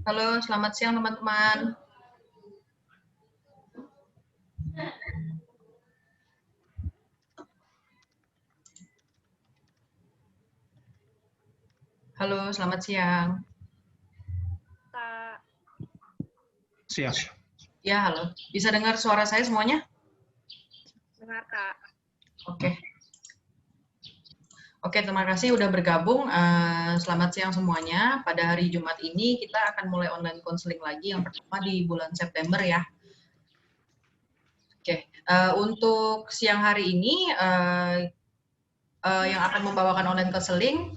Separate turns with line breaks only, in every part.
Halo, selamat siang teman-teman. Halo, selamat siang.
Kak.
Siap.
Ya, halo. Bisa dengar suara saya semuanya?
Dengar, Kak.
Oke. Oke, terima kasih udah bergabung. Selamat siang semuanya. Pada hari Jumat ini kita akan mulai online counseling lagi yang pertama di bulan September ya. Oke, untuk siang hari ini yang akan membawakan online counseling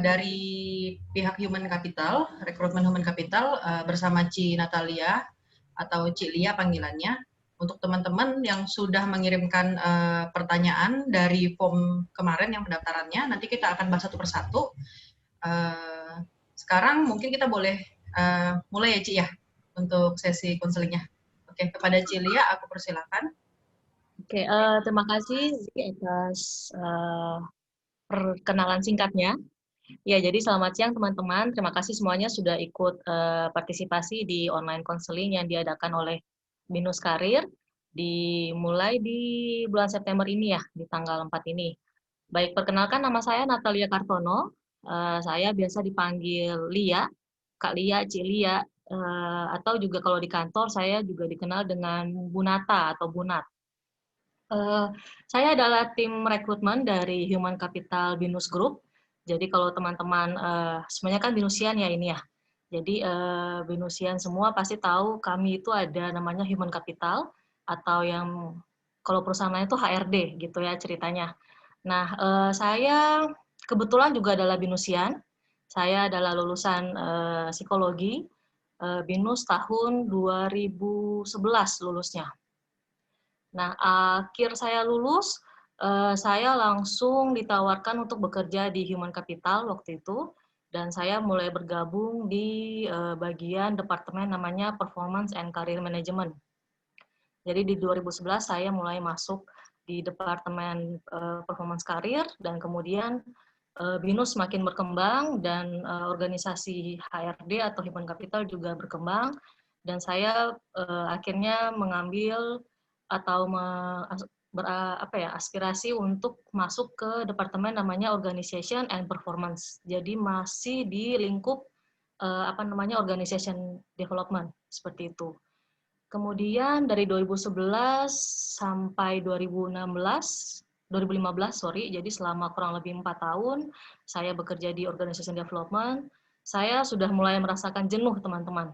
dari pihak Human Capital, rekrutmen Human Capital bersama Ci Natalia atau Ci Lia panggilannya. Untuk teman-teman yang sudah mengirimkan pertanyaan dari form kemarin yang pendaftarannya, nanti kita akan bahas satu persatu. Sekarang mungkin kita boleh mulai ya Ci ya untuk sesi konselingnya. Oke, kepada Ci Lia aku persilakan.
Oke, terima kasih atas perkenalan singkatnya. Ya, jadi selamat siang teman-teman. Terima kasih semuanya sudah ikut partisipasi di online counseling yang diadakan oleh Binus Karir dimulai di bulan September ini ya, di tanggal 4 ini. Baik, perkenalkan nama saya Natalia Kartono. Saya biasa dipanggil Lia, Kak Lia, Ci Lia, atau juga kalau di kantor saya juga dikenal dengan Bunata atau Bunat. Saya adalah tim rekrutmen dari Human Capital Binus Group. Jadi kalau teman-teman, semuanya kan Binusian ya ini ya. Jadi Binusian semua pasti tahu kami itu ada namanya Human Capital atau yang kalau perusahaan lain itu HRD gitu ya ceritanya. Nah, saya kebetulan juga adalah Binusian. Saya adalah lulusan psikologi Binus tahun 2011 lulusnya. Nah, akhir saya lulus, saya langsung ditawarkan untuk bekerja di Human Capital waktu itu, dan saya mulai bergabung di bagian departemen namanya Performance and Career Management. Jadi di 2011 saya mulai masuk di departemen Performance Career, dan kemudian Binus semakin berkembang, dan organisasi HRD atau Human Capital juga berkembang, dan saya akhirnya mengambil atau aspirasi untuk masuk ke departemen namanya Organization and Performance. Jadi masih di lingkup Organization Development seperti itu. Kemudian dari 2011 sampai 2015, jadi selama kurang lebih 4 tahun saya bekerja di Organization Development. Saya sudah mulai merasakan jenuh teman-teman,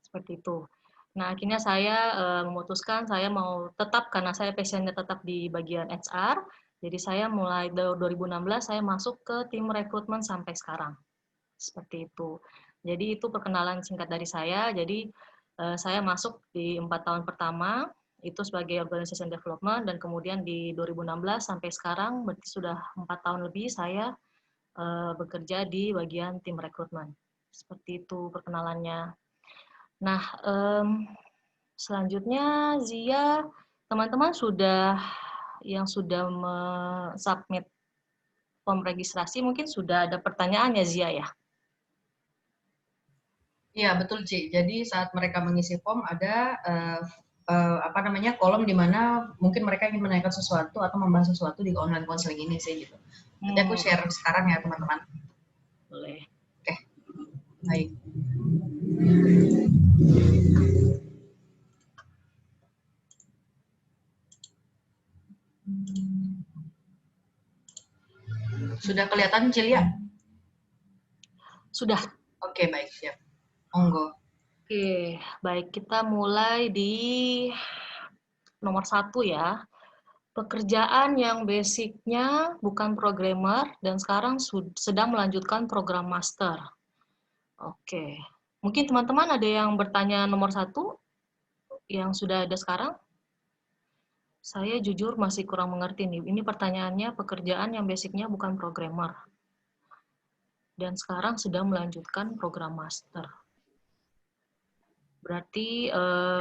seperti itu. Nah, akhirnya saya memutuskan saya mau tetap, karena saya passionnya tetap di bagian HR, jadi saya mulai 2016 saya masuk ke tim rekrutmen sampai sekarang. Seperti itu. Jadi itu perkenalan singkat dari saya. Jadi saya masuk di 4 tahun pertama, itu sebagai Organization Development, dan kemudian di 2016 sampai sekarang, berarti sudah 4 tahun lebih saya bekerja di bagian tim rekrutmen. Seperti itu perkenalannya. Nah, selanjutnya Zia, teman-teman yang sudah submit form registrasi mungkin sudah ada pertanyaan ya Zia ya?
Iya, betul Ci. Jadi saat mereka mengisi form ada kolom di mana mungkin mereka ingin menanyakan sesuatu atau membahas sesuatu di online counseling ini sih gitu. Nanti aku share sekarang ya teman-teman.
Boleh.
Oke, baik. Sudah kelihatan Cilia?
Sudah.
Oke, baik, siap. Monggo.
Oke, baik, kita mulai di nomor 1 ya. Pekerjaan yang basicnya bukan programmer dan sekarang sedang melanjutkan program master. Oke, mungkin teman-teman ada yang bertanya nomor 1 yang sudah ada sekarang? Saya jujur masih kurang mengerti nih. Ini pertanyaannya pekerjaan yang basicnya bukan programmer dan sekarang sedang melanjutkan program master. Berarti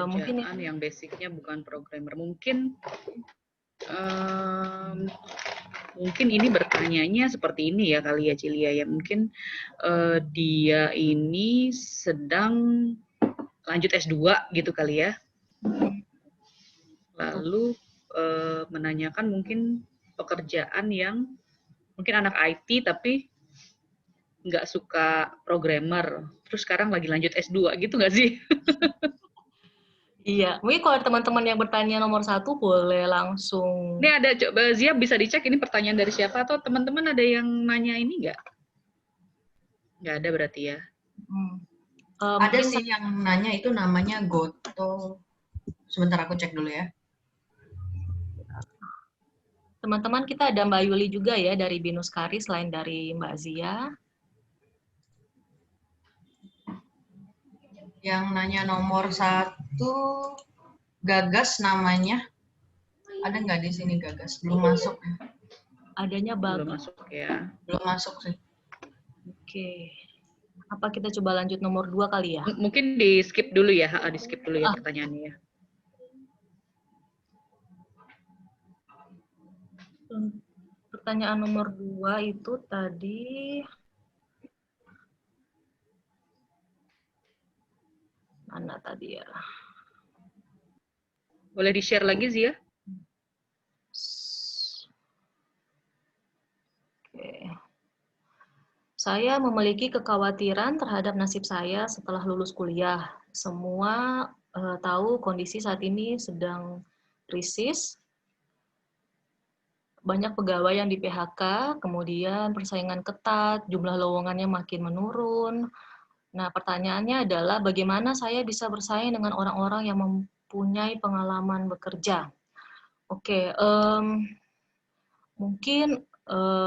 mungkin
yang basicnya bukan programmer. Mungkin Mungkin ini bertanyanya seperti ini ya kali ya Cilia ya. Mungkin dia ini sedang lanjut S2 gitu kali ya. Lalu menanyakan mungkin pekerjaan yang mungkin anak IT tapi nggak suka programmer. Terus sekarang lagi lanjut S2 gitu nggak sih?
Iya, mungkin kalau teman-teman yang bertanya nomor 1 boleh langsung.
Ini ada, coba Zia bisa dicek ini pertanyaan dari siapa atau teman-teman ada yang nanya ini nggak? Nggak ada berarti ya.
Ada sih yang nanya itu namanya Goto. Sebentar aku cek dulu ya.
Teman-teman kita ada Mbak Yuli juga ya dari Binus Kari selain dari Mbak Zia.
Yang nanya nomor 1 Gagas namanya. Ada nggak di sini Gagas? Belum masuk.
Adanya Bagas.
Belum masuk ya.
Belum masuk sih.
Oke. Apa kita coba lanjut nomor 2 kali ya?
Mungkin di skip dulu ya, di skip dulu ya pertanyaannya ya.
Pertanyaan nomor 2 itu tadi mana tadi ya?
Boleh di-share lagi Zia?
Oke. Saya memiliki kekhawatiran terhadap nasib saya setelah lulus kuliah. Semua tahu kondisi saat ini sedang krisis. Banyak pegawai yang di PHK, kemudian persaingan ketat, jumlah lowongannya makin menurun. Nah, pertanyaannya adalah bagaimana saya bisa bersaing dengan orang-orang yang mempunyai pengalaman bekerja. Oke, mungkin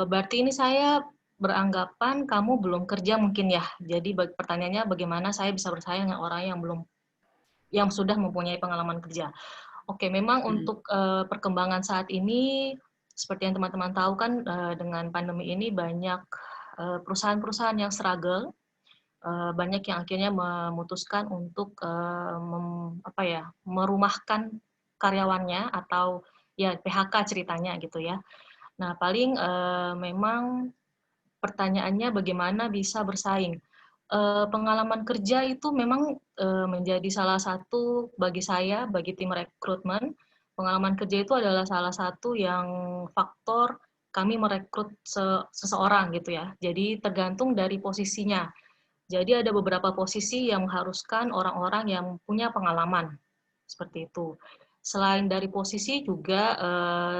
berarti ini saya beranggapan kamu belum kerja mungkin ya. Jadi pertanyaannya bagaimana saya bisa bersaing dengan orang yang sudah mempunyai pengalaman kerja. Oke, memang untuk perkembangan saat ini seperti yang teman-teman tahu kan dengan pandemi ini banyak perusahaan-perusahaan yang struggle, banyak yang akhirnya memutuskan untuk merumahkan karyawannya atau ya PHK ceritanya gitu ya. Nah, paling memang pertanyaannya bagaimana bisa bersaing. Pengalaman kerja itu memang menjadi salah satu bagi saya, bagi tim rekrutmen, pengalaman kerja itu adalah salah satu yang faktor kami merekrut seseorang gitu ya. Jadi tergantung dari posisinya. Jadi ada beberapa posisi yang mengharuskan orang-orang yang punya pengalaman. Seperti itu. Selain dari posisi juga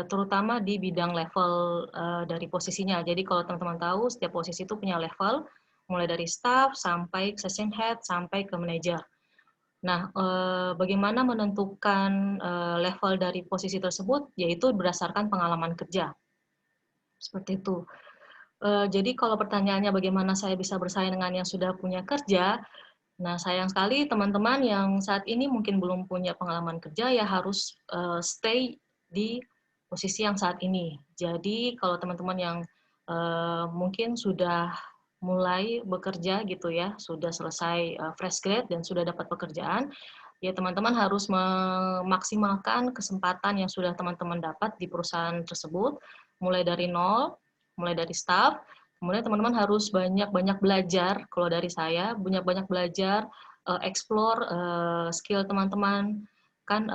terutama di bidang level dari posisinya. Jadi kalau teman-teman tahu setiap posisi itu punya level, mulai dari staff sampai session head sampai ke manajer. Nah, bagaimana menentukan level dari posisi tersebut? Yaitu berdasarkan pengalaman kerja. Seperti itu. Jadi kalau pertanyaannya bagaimana saya bisa bersaing dengan yang sudah punya kerja, nah sayang sekali teman-teman yang saat ini mungkin belum punya pengalaman kerja ya harus stay di posisi yang saat ini. Jadi kalau teman-teman yang mungkin sudah mulai bekerja gitu ya, sudah selesai fresh grade dan sudah dapat pekerjaan, ya teman-teman harus memaksimalkan kesempatan yang sudah teman-teman dapat di perusahaan tersebut, mulai dari nol, mulai dari staff, kemudian teman-teman harus banyak-banyak belajar, kalau dari saya, banyak-banyak belajar, explore skill teman-teman, kan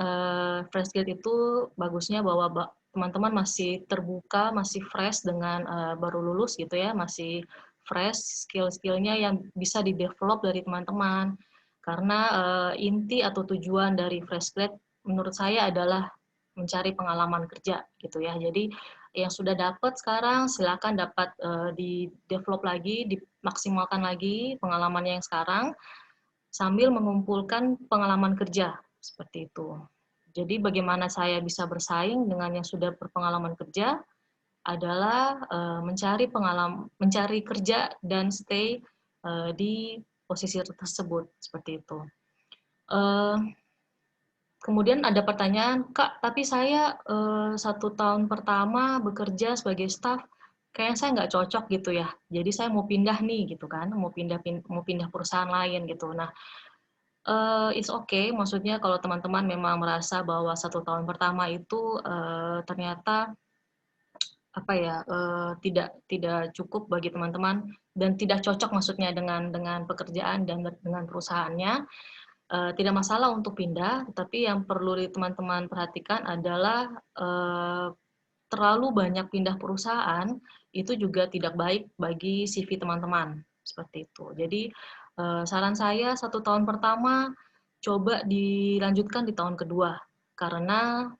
fresh grade itu bagusnya bahwa teman-teman masih terbuka, masih fresh dengan baru lulus gitu ya, masih fresh skill-skillnya yang bisa di-develop dari teman-teman. Karena inti atau tujuan dari fresh grade menurut saya adalah mencari pengalaman kerja gitu ya. Jadi yang sudah dapat sekarang silakan dapat di-develop lagi, dimaksimalkan lagi pengalamannya yang sekarang sambil mengumpulkan pengalaman kerja seperti itu. Jadi bagaimana saya bisa bersaing dengan yang sudah berpengalaman kerja adalah mencari kerja dan stay di posisi tersebut seperti itu. Kemudian ada pertanyaan, Kak, tapi saya 1 tahun pertama bekerja sebagai staff, kayaknya saya nggak cocok gitu ya. Jadi saya mau pindah nih gitu kan, mau pindah perusahaan lain gitu. Nah, it's okay, maksudnya kalau teman-teman memang merasa bahwa 1 tahun pertama itu ternyata apa ya, tidak cukup bagi teman-teman dan tidak cocok maksudnya dengan pekerjaan dan dengan perusahaannya, tidak masalah untuk pindah, tapi yang perlu teman-teman perhatikan adalah terlalu banyak pindah perusahaan itu juga tidak baik bagi CV teman-teman, seperti itu. Jadi saran saya 1 tahun pertama coba dilanjutkan di tahun kedua, karena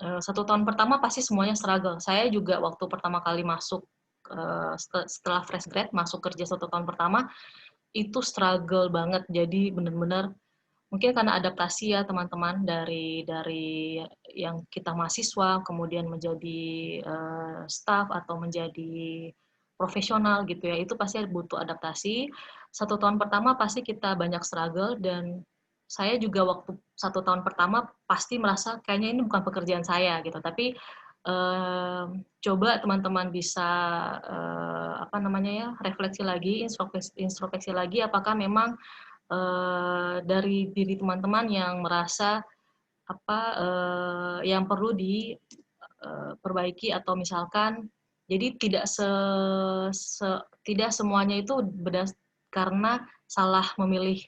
1 tahun pertama pasti semuanya struggle. Saya juga waktu pertama kali masuk, setelah fresh grad, masuk kerja 1 tahun pertama, itu struggle banget. Jadi benar-benar mungkin karena adaptasi ya teman-teman dari yang kita mahasiswa, kemudian menjadi staff atau menjadi profesional gitu ya, itu pasti butuh adaptasi. 1 tahun pertama pasti kita banyak struggle dan saya juga waktu 1 tahun pertama pasti merasa kayaknya ini bukan pekerjaan saya gitu. Tapi coba teman-teman bisa apa namanya ya, refleksi lagi, introspeksi lagi apakah memang dari diri teman-teman yang merasa apa yang perlu diperbaiki atau misalkan jadi tidak semuanya itu karena salah memilih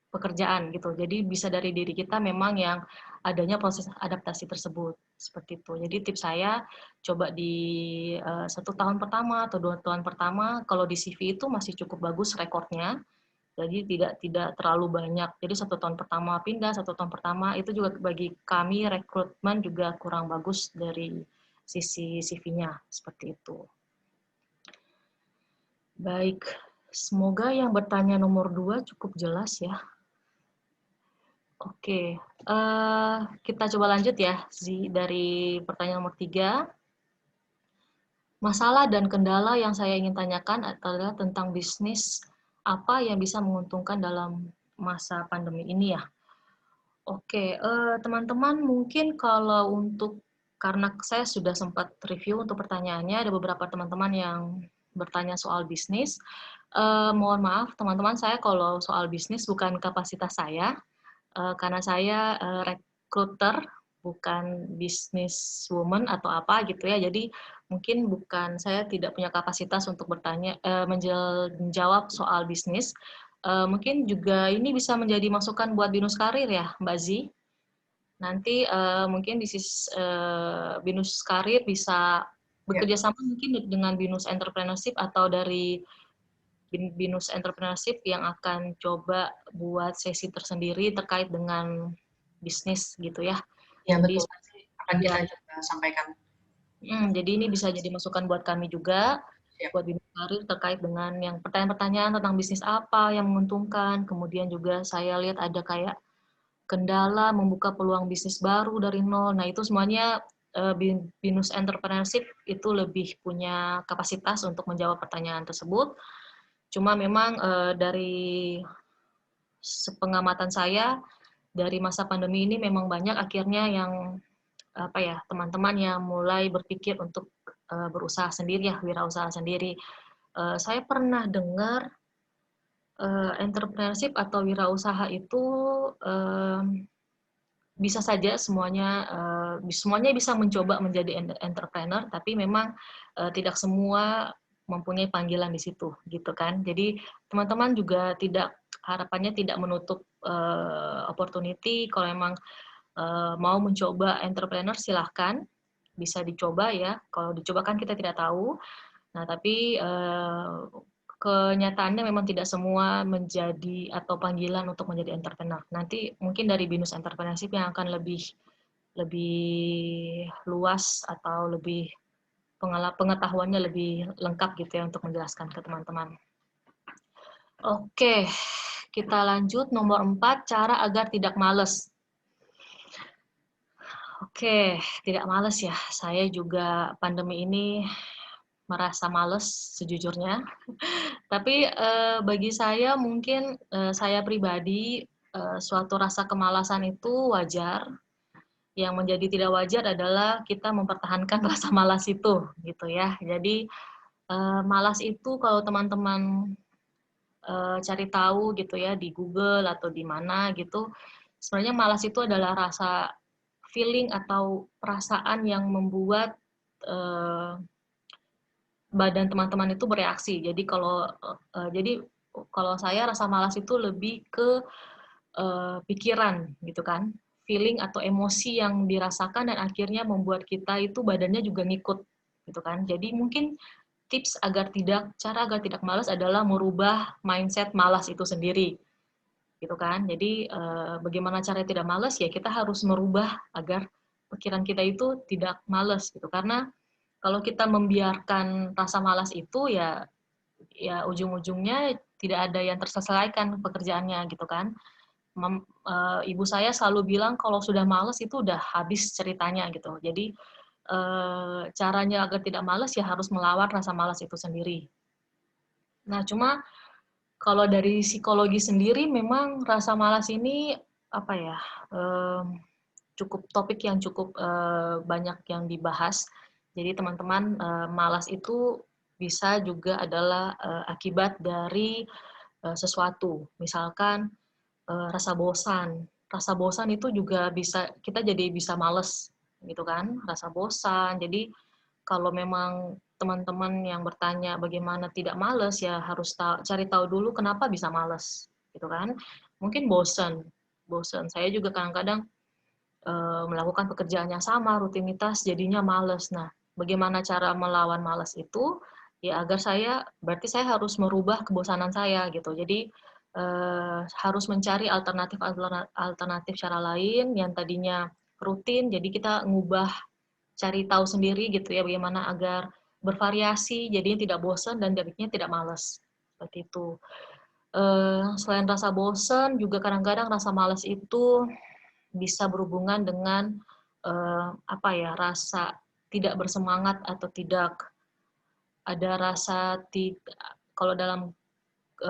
pekerjaan gitu. Jadi bisa dari diri kita memang yang adanya proses adaptasi tersebut seperti itu. Jadi tips saya coba di 1 tahun pertama atau 2 tahun pertama kalau di CV itu masih cukup bagus rekornya. Jadi tidak terlalu banyak. Jadi 1 tahun pertama pindah, 1 tahun pertama itu juga bagi kami rekrutmen juga kurang bagus dari sisi CV-nya seperti itu. Baik, semoga yang bertanya nomor 2 cukup jelas ya. Oke, kita coba lanjut ya dari pertanyaan nomor 3. Masalah dan kendala yang saya ingin tanyakan adalah tentang bisnis apa yang bisa menguntungkan dalam masa pandemi ini ya. Oke, teman-teman mungkin kalau karena saya sudah sempat review untuk pertanyaannya, ada beberapa teman-teman yang bertanya soal bisnis. Mohon maaf teman-teman, saya kalau soal bisnis bukan kapasitas saya, karena saya recruiter, bukan business woman atau apa gitu ya. Jadi mungkin saya tidak punya kapasitas untuk menjawab soal bisnis. Mungkin juga ini bisa menjadi masukan buat Binus Karir ya, Mbak Zi. Nanti mungkin Binus Karir bisa bekerja sama mungkin dengan Binus Entrepreneurship atau dari Binus Entrepreneurship yang akan coba buat sesi tersendiri terkait dengan bisnis gitu ya.
Ya,
jadi,
betul. Akan kita coba sampaikan.
Jadi ini bisa jadi masukan buat kami juga, buat Binus Karir terkait dengan yang pertanyaan-pertanyaan tentang bisnis apa yang menguntungkan. Kemudian juga saya lihat ada kayak kendala membuka peluang bisnis baru dari nol. Nah itu semuanya Binus Entrepreneurship itu lebih punya kapasitas untuk menjawab pertanyaan tersebut. Cuma memang dari sepengamatan saya dari masa pandemi ini memang banyak akhirnya yang teman-teman yang mulai berpikir untuk berusaha sendiri ya, wirausaha sendiri. Saya pernah dengar entrepreneurship atau wirausaha itu bisa saja semuanya bisa mencoba menjadi entrepreneur, tapi memang tidak semua mempunyai panggilan di situ, gitu kan. Jadi teman-teman juga harapannya tidak menutup opportunity. Kalau memang mau mencoba entrepreneur silahkan, bisa dicoba ya. Kalau dicoba kan kita tidak tahu. Nah tapi kenyataannya memang tidak semua menjadi atau panggilan untuk menjadi entrepreneur. Nanti mungkin dari Binus Entrepreneurship yang akan lebih luas atau lebih pengetahuannya lebih lengkap gitu ya untuk menjelaskan ke teman-teman. Oke, kita lanjut nomor 4, cara agar tidak malas. Oke, tidak malas ya. Saya juga pandemi ini merasa malas sejujurnya. Tapi bagi saya mungkin saya pribadi suatu rasa kemalasan itu wajar. Yang menjadi tidak wajar adalah kita mempertahankan rasa malas itu, gitu ya. Jadi malas itu kalau teman-teman cari tahu gitu ya di Google atau di mana gitu, sebenarnya malas itu adalah rasa feeling atau perasaan yang membuat badan teman-teman itu bereaksi. Jadi kalau saya rasa malas itu lebih ke pikiran gitu kan, feeling atau emosi yang dirasakan dan akhirnya membuat kita itu badannya juga ngikut gitu kan. Jadi mungkin cara agar tidak malas adalah merubah mindset malas itu sendiri gitu kan. Jadi bagaimana caranya tidak malas, ya kita harus merubah agar pikiran kita itu tidak malas gitu. Karena kalau kita membiarkan rasa malas itu, ya ujung-ujungnya tidak ada yang terselesaikan pekerjaannya gitu kan. Ibu saya selalu bilang kalau sudah malas itu udah habis ceritanya gitu. Jadi caranya agar tidak malas ya harus melawan rasa malas itu sendiri. Nah, cuma kalau dari psikologi sendiri memang rasa malas ini apa ya, cukup topik yang cukup banyak yang dibahas. Jadi teman-teman, malas itu bisa juga adalah akibat dari sesuatu. Misalkan rasa bosan. Rasa bosan itu juga kita jadi bisa males gitu kan, rasa bosan. Jadi kalau memang teman-teman yang bertanya bagaimana tidak males, ya harus cari tahu dulu kenapa bisa males gitu kan. Mungkin bosan. Saya juga kadang-kadang melakukan pekerjaan yang sama, rutinitas, jadinya males. Nah, bagaimana cara melawan males itu? Ya berarti saya harus merubah kebosanan saya gitu. Jadi harus mencari alternatif cara lain yang tadinya rutin, jadi kita cari tahu sendiri gitu ya, bagaimana agar bervariasi, jadinya tidak bosan dan jadinya tidak malas. Seperti itu. Selain rasa bosan, juga kadang-kadang rasa malas itu bisa berhubungan dengan rasa tidak bersemangat atau tidak ada rasa kalau dalam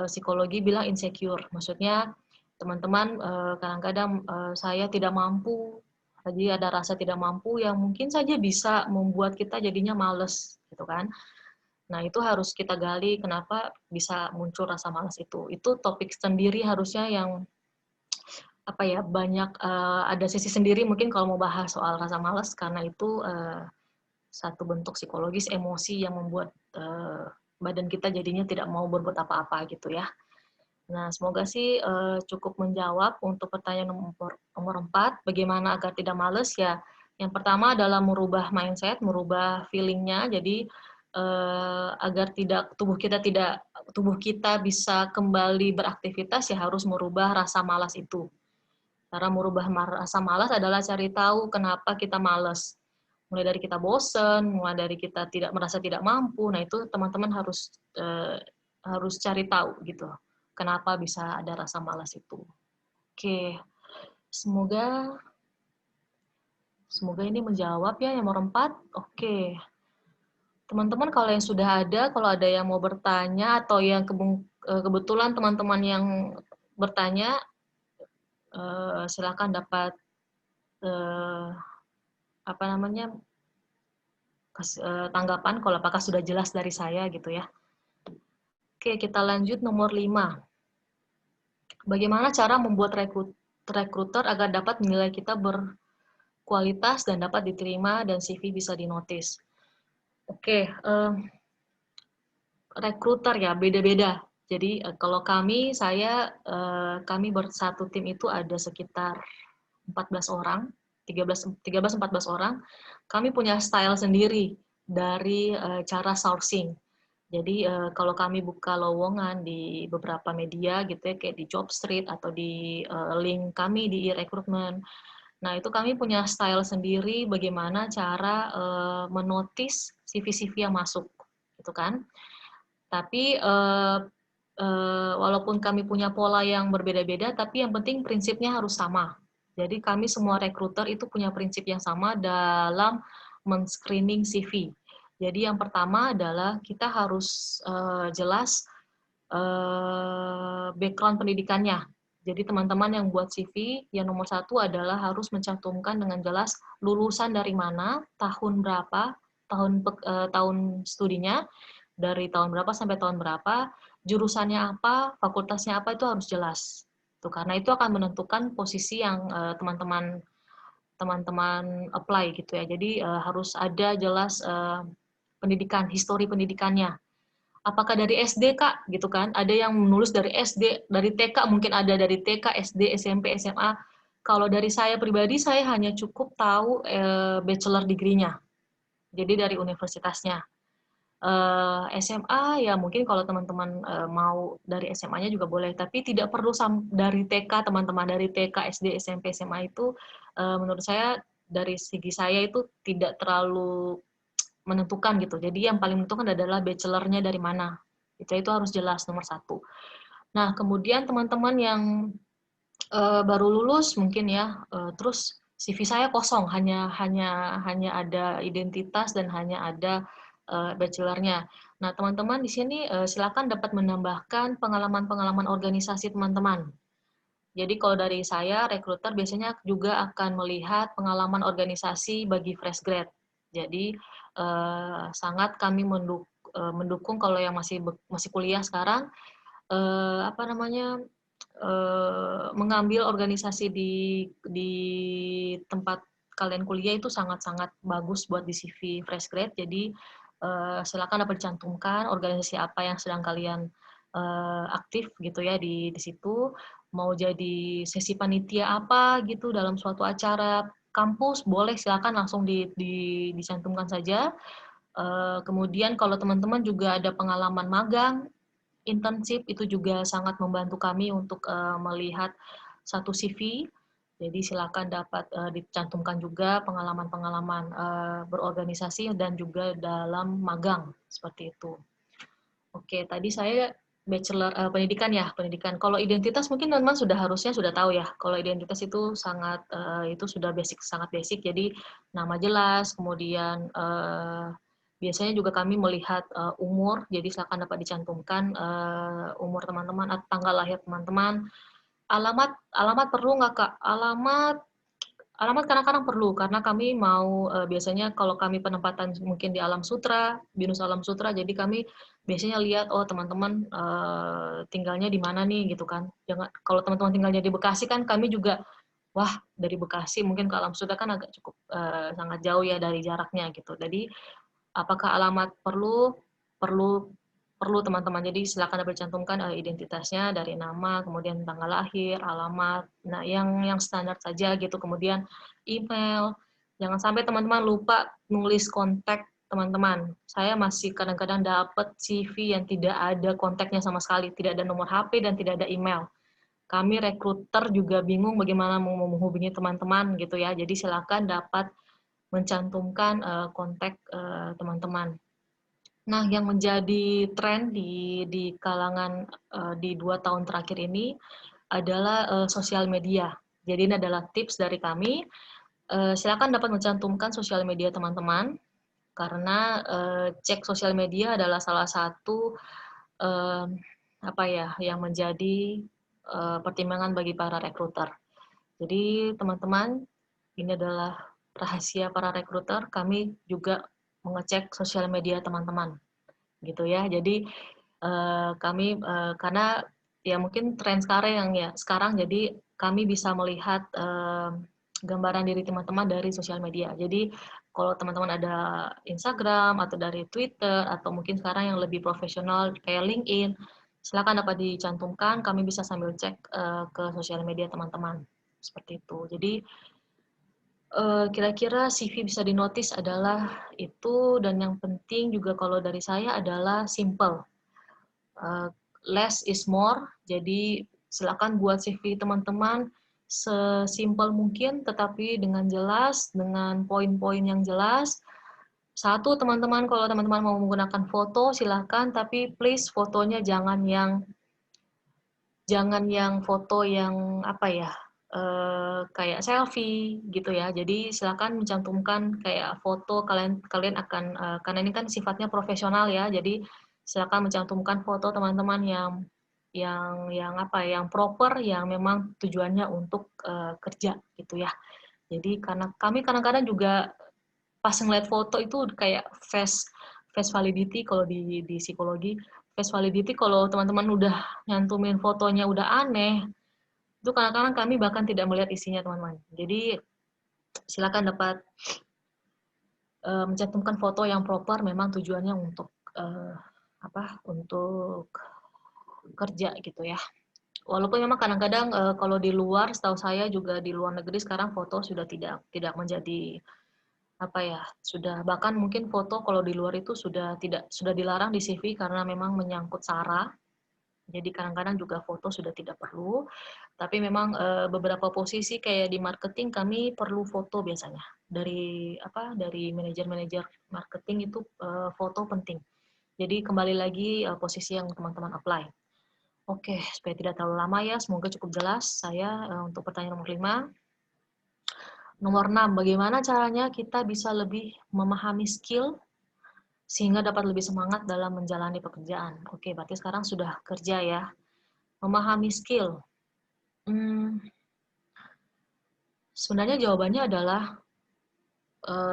psikologi bilang insecure. Maksudnya teman-teman kadang-kadang saya tidak mampu, jadi ada rasa tidak mampu yang mungkin saja bisa membuat kita jadinya males gitu kan. Nah, itu harus kita gali kenapa bisa muncul rasa malas itu. Itu topik sendiri harusnya yang banyak ada sesi sendiri mungkin kalau mau bahas soal rasa malas, karena itu satu bentuk psikologis emosi yang membuat badan kita jadinya tidak mau berbuat apa-apa gitu ya. Nah, semoga sih cukup menjawab untuk pertanyaan nomor 4, bagaimana agar tidak malas ya. Yang pertama adalah merubah mindset, merubah feeling-nya. Jadi agar tubuh kita bisa kembali beraktivitas, ya harus merubah rasa malas itu. Cara merubah rasa malas adalah cari tahu kenapa kita malas. Mulai dari kita bosen, mulai dari kita merasa tidak mampu. Nah, itu teman-teman harus cari tahu gitu. Kenapa bisa ada rasa malas itu. Oke. Semoga ini menjawab ya yang nomor 4. Oke. Teman-teman kalau yang sudah ada, kalau ada yang mau bertanya atau yang kebetulan teman-teman yang bertanya, silakan dapat tanggapan kalau apakah sudah jelas dari saya gitu ya. Oke, kita lanjut nomor 5. Bagaimana cara membuat rekruter agar dapat menilai kita berkualitas dan dapat diterima dan CV bisa dinotis. Oke, rekruter ya beda-beda. Jadi kalau kami bersatu tim itu ada sekitar 14 orang, 13-14 orang. Kami punya style sendiri dari cara sourcing. Jadi kalau kami buka lowongan di beberapa media gitu ya, kayak di Jobstreet atau di link kami di e-recruitment. Nah, itu kami punya style sendiri bagaimana cara menotis CV-CV yang masuk, gitu kan. Tapi walaupun kami punya pola yang berbeda-beda, tapi yang penting prinsipnya harus sama. Jadi kami semua rekruter itu punya prinsip yang sama dalam men-screening CV. Jadi yang pertama adalah kita harus jelas background pendidikannya. Jadi teman-teman yang buat CV, yang nomor 1 adalah harus mencantumkan dengan jelas lulusan dari mana, tahun berapa, tahun studinya, dari tahun berapa sampai tahun berapa, jurusannya apa, fakultasnya apa, itu harus jelas. Tuh, karena itu akan menentukan posisi yang teman-teman apply gitu ya. Jadi harus ada jelas pendidikan, histori pendidikannya. Apakah dari SD, Kak? Gitu kan. Ada yang menulis dari SD, dari TK, mungkin ada dari TK, SD, SMP, SMA. Kalau dari saya pribadi, saya hanya cukup tahu bachelor degree-nya. Jadi dari universitasnya. SMA ya mungkin kalau teman-teman mau dari SMA-nya juga boleh, tapi tidak perlu dari TK, teman-teman, dari TK, SD, SMP, SMA itu menurut saya dari segi saya itu tidak terlalu menentukan gitu. Jadi yang paling menentukan adalah bachelor-nya dari mana. Itu harus jelas nomor satu. Nah, kemudian teman-teman yang baru lulus mungkin ya, terus CV saya kosong, hanya ada identitas dan hanya ada bachelor-nya. Nah, teman-teman di sini silakan dapat menambahkan pengalaman-pengalaman organisasi teman-teman. Jadi kalau dari saya, rekruter biasanya juga akan melihat pengalaman organisasi bagi fresh grad. Jadi sangat kami mendukung kalau yang masih kuliah sekarang mengambil organisasi di tempat kalian kuliah itu sangat-sangat bagus buat di CV fresh grad. Jadi silakan dapat dicantumkan organisasi apa yang sedang kalian aktif gitu ya di situ. Mau jadi sesi panitia apa gitu dalam suatu acara kampus, boleh silakan langsung dicantumkan saja. Kemudian kalau teman-teman juga ada pengalaman magang, internship, itu juga sangat membantu kami untuk melihat satu CV. Jadi silakan dapat dicantumkan juga pengalaman-pengalaman berorganisasi dan juga dalam magang seperti itu. Oke, tadi saya bachelor pendidikan ya, pendidikan. Kalau identitas mungkin teman-teman harusnya sudah tahu ya. Kalau identitas itu sangat itu sudah basic, sangat basic. Jadi nama jelas, kemudian biasanya juga kami melihat umur. Jadi silakan dapat dicantumkan umur teman-teman atau tanggal lahir teman-teman. Alamat perlu nggak, Kak? Alamat kadang-kadang perlu, karena kami mau biasanya kalau kami penempatan mungkin di Alam Sutra, BINUS Alam Sutra, jadi kami biasanya lihat, oh teman-teman tinggalnya di mana nih, gitu kan. Jangan, kalau teman-teman tinggalnya di Bekasi kan kami juga, wah dari Bekasi mungkin ke Alam Sutra kan agak cukup sangat jauh ya dari jaraknya gitu. Jadi apakah alamat perlu teman-teman. Jadi silakan dapat dicantumkan identitasnya dari nama, kemudian tanggal lahir, alamat. Nah, yang standar saja gitu. Kemudian email. Jangan sampai teman-teman lupa nulis kontak teman-teman. Saya masih kadang-kadang dapat CV yang tidak ada kontaknya sama sekali, tidak ada nomor HP dan tidak ada email. Kami rekruter juga bingung bagaimana mau menghubungi teman-teman gitu ya. Jadi silakan dapat mencantumkan kontak teman-teman. Nah, yang menjadi tren di kalangan di 2 tahun terakhir ini adalah sosial media. Jadi ini adalah tips dari kami. Silakan dapat mencantumkan sosial media teman-teman, karena cek sosial media adalah salah satu yang menjadi pertimbangan bagi para rekruter. Jadi teman-teman, ini adalah rahasia para rekruter. Kami juga mengecek sosial media teman-teman, gitu ya. Jadi kami karena ya mungkin tren sekarang jadi kami bisa melihat gambaran diri teman-teman dari sosial media. Jadi kalau teman-teman ada Instagram atau dari Twitter atau mungkin sekarang yang lebih profesional kayak LinkedIn, silakan dapat dicantumkan. Kami bisa sambil cek ke sosial media teman-teman seperti itu. Jadi kira-kira CV bisa dinotis adalah itu, dan yang penting juga kalau dari saya adalah simple. Less is more, jadi silakan buat CV teman-teman sesimpel mungkin, tetapi dengan jelas, dengan poin-poin yang jelas. Satu, teman-teman, kalau teman-teman mau menggunakan foto, silakan, tapi please fotonya jangan yang foto yang kayak selfie gitu ya. Jadi silakan mencantumkan kayak foto kalian akan karena ini kan sifatnya profesional ya. Jadi silakan mencantumkan foto teman-teman yang proper, yang memang tujuannya untuk kerja gitu ya. Jadi karena kami kadang-kadang juga pas ngeliat foto itu kayak face validity kalau di psikologi. Face validity kalau teman-teman udah nyantumin fotonya udah aneh, itu kadang-kadang kami bahkan tidak melihat isinya, teman-teman. Jadi silakan dapat mencantumkan foto yang proper memang tujuannya untuk untuk kerja gitu ya. Walaupun memang kadang-kadang kalau di luar, setahu saya juga di luar negeri sekarang foto sudah tidak menjadi sudah bahkan mungkin foto kalau di luar itu sudah dilarang di CV karena memang menyangkut SARA. Jadi kadang-kadang juga foto sudah tidak perlu. Tapi memang beberapa posisi kayak di marketing kami perlu foto biasanya. Dari manajer-manajer marketing itu foto penting. Jadi kembali lagi posisi yang teman-teman apply. Oke, supaya tidak terlalu lama ya, semoga cukup jelas saya untuk pertanyaan nomor 5. Nomor 6, bagaimana caranya kita bisa lebih memahami skill sehingga dapat lebih semangat dalam menjalani pekerjaan. Oke, berarti sekarang sudah kerja ya. Memahami skill. Sebenarnya jawabannya adalah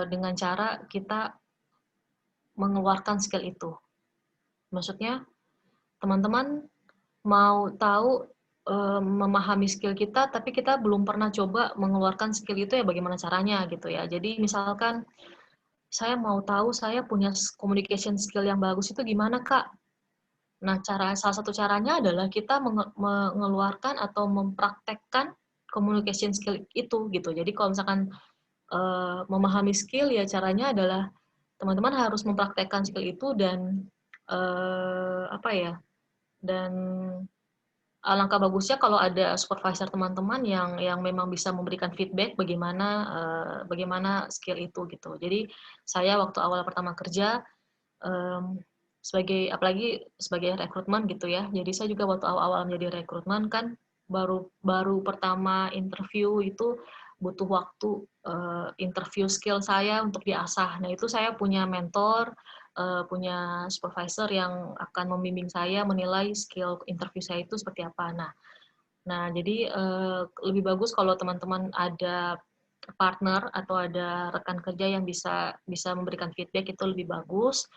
dengan cara kita mengeluarkan skill itu. Maksudnya, teman-teman mau tahu memahami skill kita, tapi kita belum pernah coba mengeluarkan skill itu ya bagaimana caranya gitu ya. Jadi misalkan saya mau tahu saya punya communication skill yang bagus itu gimana Kak? Nah, salah satu caranya adalah kita mengeluarkan atau mempraktekkan communication skill itu gitu. Jadi kalau misalkan memahami skill ya caranya adalah teman-teman harus mempraktekkan skill itu dan dan alangkah bagusnya kalau ada supervisor teman-teman yang memang bisa memberikan feedback bagaimana skill itu gitu. Jadi saya waktu awal pertama kerja apalagi sebagai rekrutmen gitu ya. Jadi saya juga waktu awal-awal menjadi rekrutmen kan baru pertama interview itu butuh waktu interview skill saya untuk diasah. Nah itu saya punya mentor, punya supervisor yang akan membimbing saya menilai skill interview saya itu seperti apa. Nah jadi lebih bagus kalau teman-teman ada partner atau ada rekan kerja yang bisa memberikan feedback itu lebih bagus.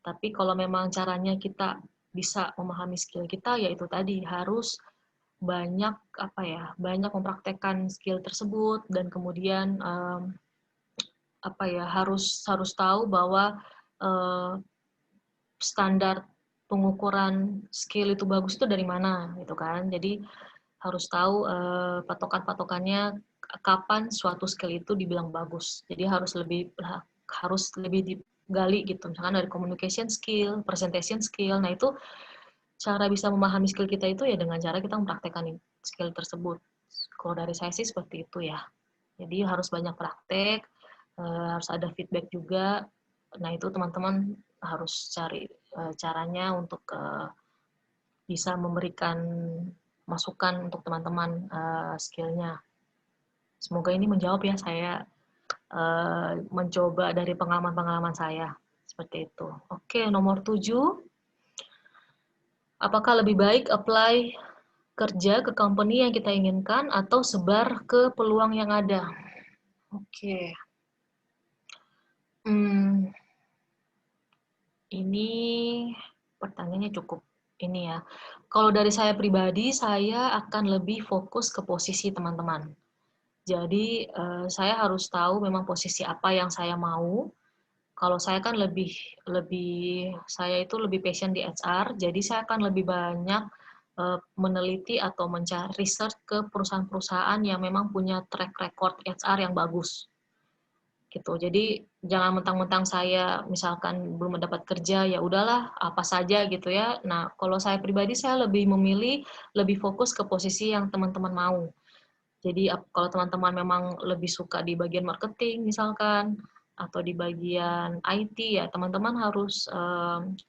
Tapi kalau memang caranya kita bisa memahami skill kita, yaitu tadi harus banyak mempraktekkan skill tersebut dan kemudian harus tahu bahwa standar pengukuran skill itu bagus itu dari mana gitu kan. Jadi harus tahu patokan-patokannya kapan suatu skill itu dibilang bagus. Jadi harus lebih digali gitu. Misalkan dari communication skill, presentation skill. Nah, itu cara bisa memahami skill kita itu ya dengan cara kita mempraktekkan skill tersebut. Kalau dari saya sih seperti itu ya. Jadi harus banyak praktek, harus ada feedback juga. Nah, itu teman-teman harus cari caranya untuk bisa memberikan masukan untuk teman-teman skillnya. Semoga ini menjawab ya, saya mencoba dari pengalaman-pengalaman saya. Seperti itu. Oke, nomor 7. Apakah lebih baik apply kerja ke company yang kita inginkan atau sebar ke peluang yang ada? Oke. Ini pertanyaannya cukup ini ya. Kalau dari saya pribadi, saya akan lebih fokus ke posisi teman-teman. Jadi saya harus tahu memang posisi apa yang saya mau. Kalau saya kan saya itu lebih passion di HR, jadi saya akan lebih banyak meneliti atau mencari research ke perusahaan-perusahaan yang memang punya track record HR yang bagus. Gitu. Jadi jangan mentang-mentang saya misalkan belum mendapat kerja, ya udahlah apa saja gitu ya. Nah, kalau saya pribadi saya lebih memilih lebih fokus ke posisi yang teman-teman mau. Jadi kalau teman-teman memang lebih suka di bagian marketing misalkan, atau di bagian IT ya teman-teman harus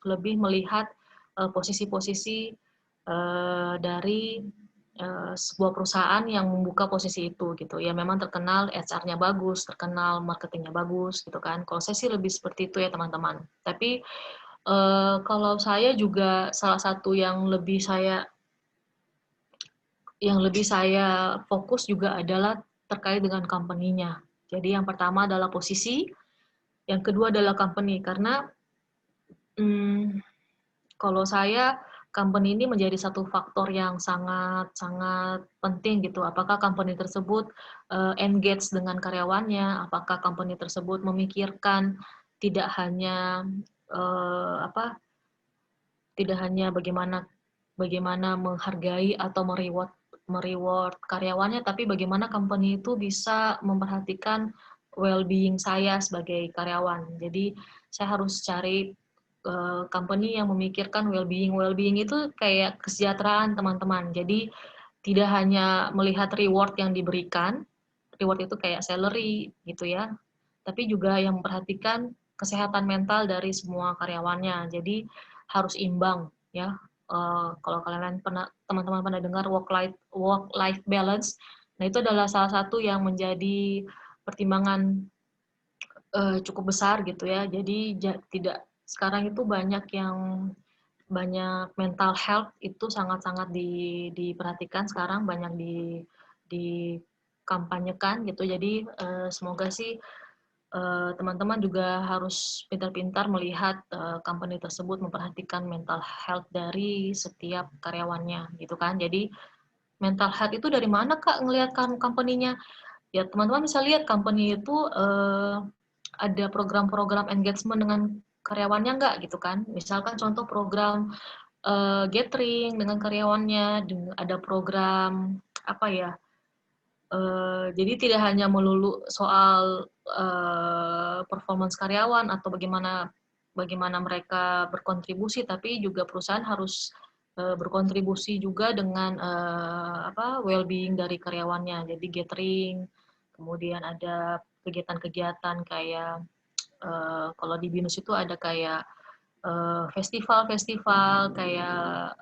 lebih melihat posisi-posisi dari sebuah perusahaan yang membuka posisi itu gitu ya, memang terkenal HR-nya bagus, terkenal marketingnya bagus gitu kan. Kalau saya sih lebih seperti itu ya teman-teman. Tapi kalau saya juga salah satu yang lebih saya fokus juga adalah terkait dengan company-nya. Jadi yang pertama adalah posisi, yang kedua adalah company. Karena kalau saya company ini menjadi satu faktor yang sangat penting gitu. Apakah company tersebut engage dengan karyawannya? Apakah company tersebut memikirkan tidak hanya tidak hanya bagaimana menghargai atau mereward karyawannya, tapi bagaimana company itu bisa memperhatikan well-being saya sebagai karyawan. Jadi saya harus cari company yang memikirkan well-being. Well-being itu kayak kesejahteraan teman-teman. Jadi tidak hanya melihat reward yang diberikan, reward itu kayak salary gitu ya, tapi juga yang memperhatikan kesehatan mental dari semua karyawannya. Jadi harus imbang ya. Kalau kalian teman-teman pernah dengar work life balance, nah itu adalah salah satu yang menjadi pertimbangan cukup besar gitu ya. Jadi tidak sekarang itu banyak mental health itu sangat-sangat diperhatikan sekarang, banyak dikampanyekan gitu. Jadi semoga sih teman-teman juga harus pintar-pintar melihat company tersebut memperhatikan mental health dari setiap karyawannya gitu kan. Jadi mental health itu dari mana Kak ngelihat company-nya? Ya teman-teman bisa lihat company itu ada program-program engagement dengan karyawannya nggak gitu kan. Misalkan contoh program gathering dengan karyawannya, ada program apa ya, jadi tidak hanya melulu soal performance karyawan atau bagaimana mereka berkontribusi, tapi juga perusahaan harus berkontribusi juga dengan well-being dari karyawannya. Jadi gathering, kemudian ada kegiatan-kegiatan kayak kalau di BINUS itu ada kayak festival-festival kayak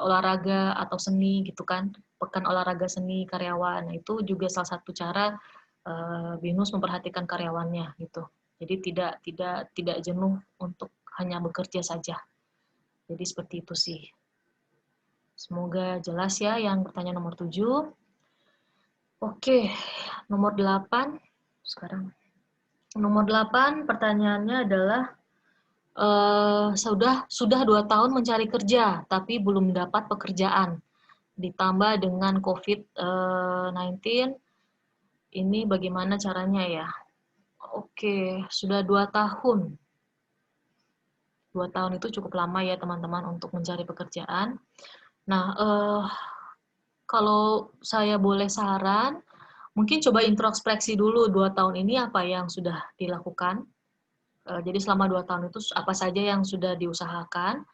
olahraga atau seni gitu kan, pekan olahraga seni karyawan. Nah, itu juga salah satu cara BINUS memperhatikan karyawannya gitu. Jadi tidak jenuh untuk hanya bekerja saja. Jadi seperti itu sih. Semoga jelas ya yang pertanyaan nomor 7. Oke, nomor 8 sekarang. Nomor 8 pertanyaannya adalah sudah 2 tahun mencari kerja tapi belum dapat pekerjaan. Ditambah dengan COVID-19, ini bagaimana caranya ya? Oke, sudah 2 tahun. 2 tahun itu cukup lama ya teman-teman untuk mencari pekerjaan. Nah, kalau saya boleh saran, mungkin coba introspeksi dulu 2 tahun ini apa yang sudah dilakukan. Jadi selama 2 tahun itu apa saja yang sudah diusahakan.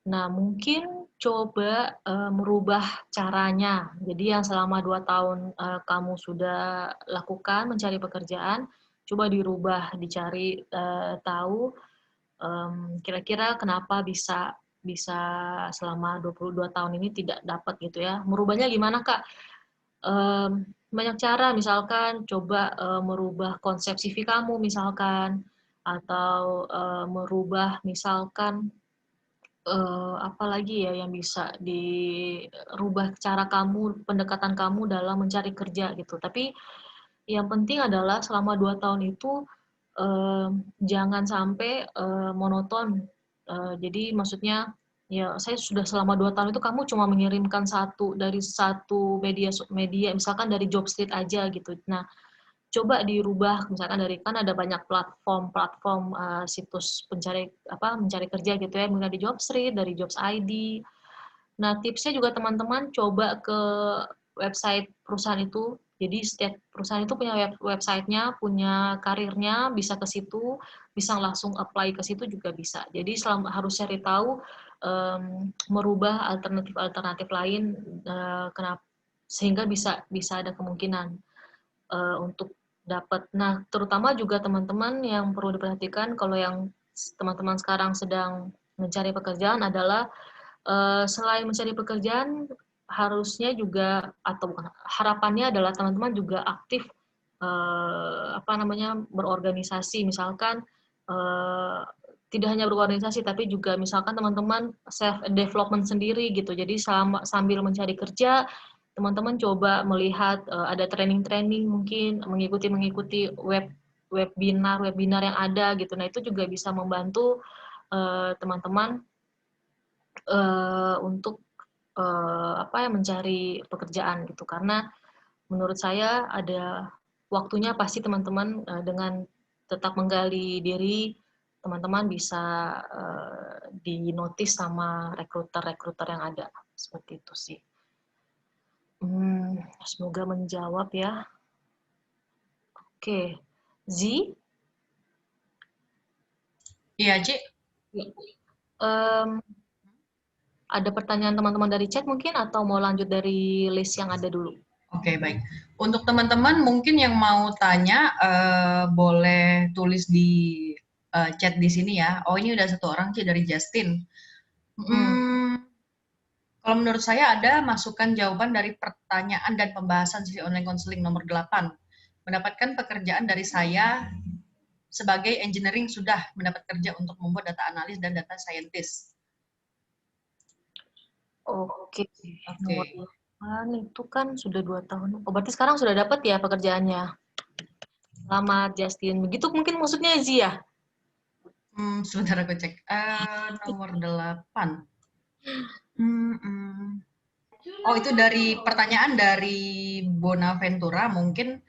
Nah, mungkin coba merubah caranya. Jadi yang selama 2 tahun kamu sudah lakukan mencari pekerjaan, coba dirubah, dicari tahu kira-kira kenapa bisa selama 22 tahun ini tidak dapat gitu ya. Merubahnya gimana, Kak? Banyak cara, misalkan coba merubah konsep CV kamu misalkan, atau merubah misalkan apa lagi ya yang bisa dirubah cara kamu, pendekatan kamu dalam mencari kerja gitu. Tapi yang penting adalah selama 2 tahun itu jangan sampai monoton. Jadi maksudnya ya saya sudah selama 2 tahun itu kamu cuma mengirimkan satu media misalkan dari Jobstreet aja gitu. Nah, coba dirubah misalkan dari kan ada banyak platform situs mencari kerja gitu ya, mulai di Jobstreet, dari Jobs ID. Nah, tipsnya juga teman-teman coba ke website perusahaan itu. Jadi setiap perusahaan itu punya websitenya, punya karirnya, bisa ke situ, bisa langsung apply ke situ juga bisa. Jadi harus cari tahu merubah alternatif lain sehingga bisa ada kemungkinan untuk dapat. Nah, terutama juga teman-teman yang perlu diperhatikan kalau yang teman-teman sekarang sedang mencari pekerjaan adalah selain mencari pekerjaan harusnya juga atau harapannya adalah teman-teman juga aktif berorganisasi, misalkan tidak hanya berorganisasi tapi juga misalkan teman-teman self development sendiri gitu. Jadi sambil mencari kerja teman-teman coba melihat ada training-training, mungkin mengikuti webinar yang ada gitu. Nah, itu juga bisa membantu teman-teman untuk mencari pekerjaan gitu. Karena menurut saya ada waktunya pasti teman-teman dengan tetap menggali diri, teman-teman bisa di-notice sama rekruter-rekruter yang ada. Seperti itu sih. Semoga menjawab ya. Oke. Z?
Iya, Ci.
Ada pertanyaan teman-teman dari chat mungkin atau mau lanjut dari list yang ada dulu?
Oke, baik. Untuk teman-teman mungkin yang mau tanya, boleh tulis di chat di sini ya. Oh, ini udah satu orang, Ci, dari Justin. Kalau menurut saya ada masukan jawaban dari pertanyaan dan pembahasan sesi online counseling nomor 8. Mendapatkan pekerjaan dari saya sebagai engineering sudah mendapat kerja untuk membuat data analis dan data scientist.
Oke. Nomor 8 itu kan sudah 2 tahun. Oh, berarti sekarang sudah dapat ya pekerjaannya. Selamat Justin. Begitu mungkin maksudnya Zia?
Sebentar aku cek. Nomor 8. Oh, itu dari pertanyaan dari Bonaventura, mungkin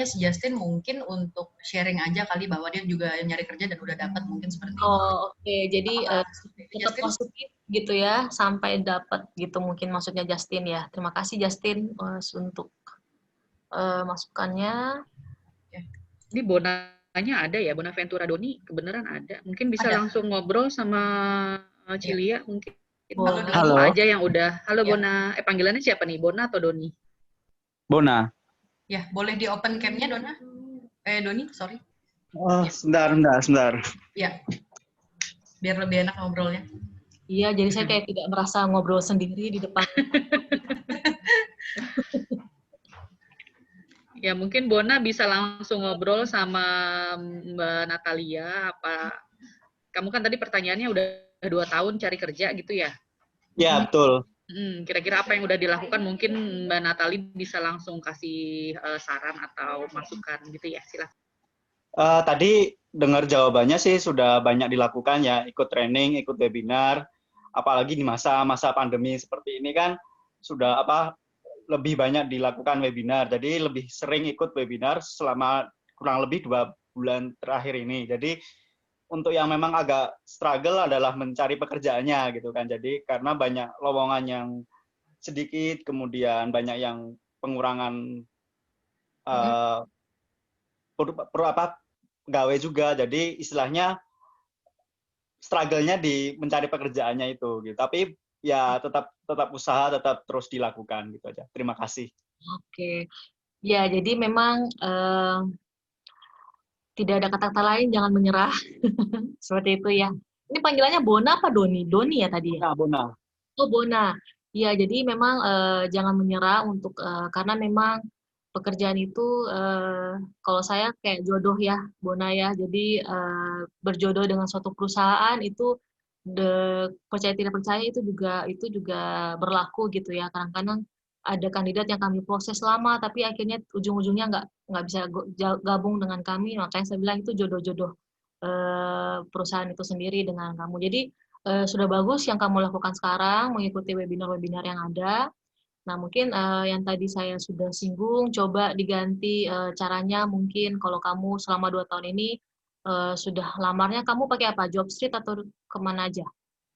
si Justin mungkin untuk sharing aja kali bahwa dia juga nyari kerja dan udah dapat, mungkin seperti itu.
Oh, oke. Jadi tetap positif gitu ya sampai dapat gitu mungkin maksudnya Justin ya. Terima kasih Justin untuk masukannya.
Ini Bonanya ada ya, Bonaventura Doni kebenaran ada. Mungkin bisa
Ada.
langsung ngobrol sama Cilia mungkin.
Halo.
Apa aja yang udah. Halo ya. Bona. Panggilannya siapa nih? Bona atau Doni?
Bona.
Ya, boleh di open cam-nya Dona? Doni, sorry.
Oh, sebentar.
Ya. Biar lebih enak ngobrolnya.
Iya, jadi saya kayak tidak merasa ngobrol sendiri di depan.
Ya, mungkin Bona bisa langsung ngobrol sama Mbak Natalia. Kamu kan tadi pertanyaannya udah 2 tahun cari kerja gitu ya?
Ya, betul.
Kira-kira apa yang udah dilakukan, mungkin Mbak Natalie bisa langsung kasih saran atau masukan gitu ya, silakan.
Tadi dengar jawabannya sih sudah banyak dilakukan ya, ikut training, ikut webinar, apalagi di masa pandemi seperti ini kan sudah lebih banyak dilakukan webinar, jadi lebih sering ikut webinar selama kurang lebih 2 bulan terakhir ini. Jadi untuk yang memang agak struggle adalah mencari pekerjaannya gitu kan. Jadi karena banyak lowongan yang sedikit, kemudian banyak yang pengurangan pegawai juga. Jadi istilahnya struggle-nya di mencari pekerjaannya itu gitu. Tapi ya tetap usaha, tetap terus dilakukan gitu aja. Terima kasih.
Oke. Ya, jadi memang tidak ada kata-kata lain, jangan menyerah. Seperti itu ya. Ini panggilannya Bona apa Doni? Doni ya tadi ya?
Bona.
Oh, Bona. Ya, jadi memang jangan menyerah untuk karena memang pekerjaan itu kalau saya kayak jodoh ya, Bona ya. Jadi berjodoh dengan suatu perusahaan itu percaya tidak percaya itu juga berlaku gitu ya. Kadang-kadang ada kandidat yang kami proses lama tapi akhirnya ujung-ujungnya nggak bisa gabung dengan kami, makanya saya bilang itu jodoh-jodoh perusahaan itu sendiri dengan kamu. Jadi sudah bagus yang kamu lakukan sekarang, mengikuti webinar-webinar yang ada. Nah, mungkin yang tadi saya sudah singgung, coba diganti caranya mungkin kalau kamu selama 2 tahun ini sudah lamarnya, kamu pakai apa? Jobstreet atau kemana aja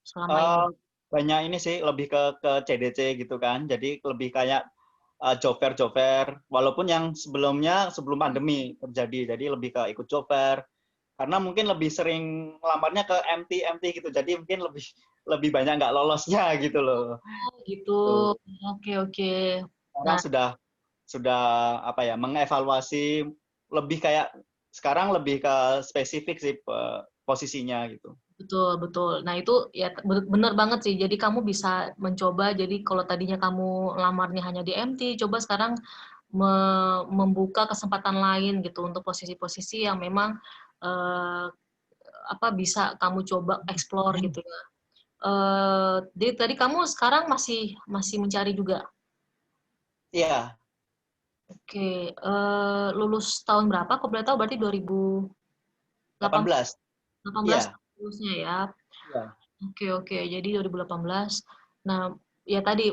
selama ini?
Banyak ini sih, lebih ke CDC gitu kan, jadi lebih kayak job fair, walaupun yang sebelum pandemi terjadi, jadi lebih ke ikut job fair, karena mungkin lebih sering lamarnya ke MT gitu, jadi mungkin lebih banyak nggak lolosnya gitu loh.
Oh gitu, oke.
Karena sudah mengevaluasi, lebih kayak sekarang lebih ke spesifik sih posisinya gitu.
Betul. Nah itu ya benar banget sih. Jadi kamu bisa mencoba. Jadi kalau tadinya kamu lamarnya hanya di MT, coba sekarang membuka kesempatan lain gitu untuk posisi-posisi yang memang bisa kamu coba explore gitu ya. Jadi tadi kamu sekarang masih mencari juga?
Iya.
Oke. Lulus tahun berapa? Kok boleh tahu? Berarti 2018.
18. Iya.
Lulusnya ya.
Iya.
Oke. Jadi 2018. Nah, ya tadi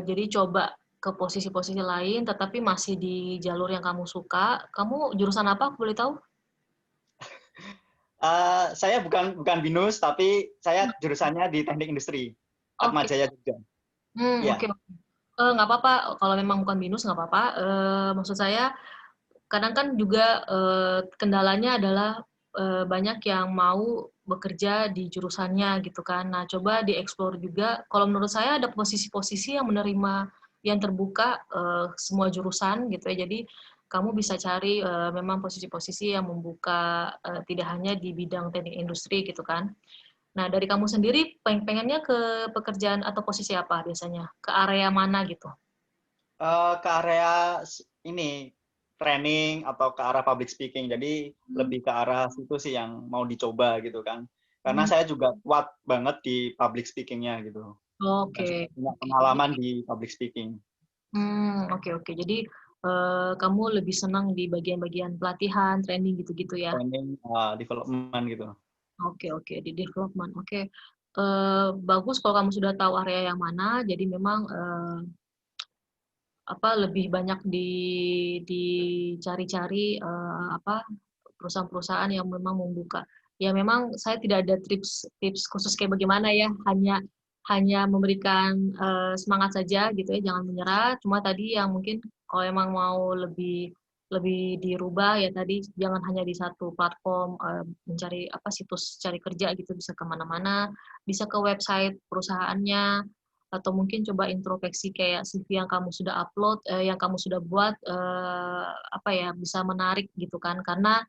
jadi coba ke posisi-posisi lain, tetapi masih di jalur yang kamu suka. Kamu jurusan apa? Aku boleh tahu?
Saya bukan BINUS, tapi saya jurusannya di Teknik Industri,
Oke.
Atmajaya Jogja. Iya.
Oke. Nggak apa-apa. Kalau memang bukan BINUS nggak apa-apa. Maksud saya, kadang kan juga kendalanya adalah banyak yang mau bekerja di jurusannya gitu kan. Nah, coba dieksplor juga. Kalau menurut saya ada posisi-posisi yang menerima yang terbuka semua jurusan gitu ya. Jadi kamu bisa cari memang posisi-posisi yang membuka tidak hanya di bidang teknik industri gitu kan. Nah, dari kamu sendiri pengennya ke pekerjaan atau posisi apa biasanya? Ke area mana gitu?
Ke area ini training atau ke arah public speaking. Jadi lebih ke arah situ sih yang mau dicoba gitu kan. Karena saya juga kuat banget di public speaking-nya gitu.
Oke.
Punya pengalaman di public speaking.
Oke. Jadi kamu lebih senang di bagian-bagian pelatihan, training gitu-gitu ya?
Training, development gitu.
Oke. Di development. Oke. Bagus kalau kamu sudah tahu area yang mana. Jadi memang lebih banyak dicari-cari perusahaan-perusahaan yang memang membuka. Ya memang saya tidak ada tips khusus kayak bagaimana ya, hanya memberikan semangat saja gitu ya, jangan menyerah. Cuma tadi yang mungkin kalau emang mau lebih dirubah ya tadi jangan hanya di satu platform mencari situs cari kerja gitu, bisa kemana-mana, bisa ke website perusahaannya, atau mungkin coba introspeksi kayak CV yang kamu sudah upload, yang kamu sudah buat bisa menarik gitu kan, karena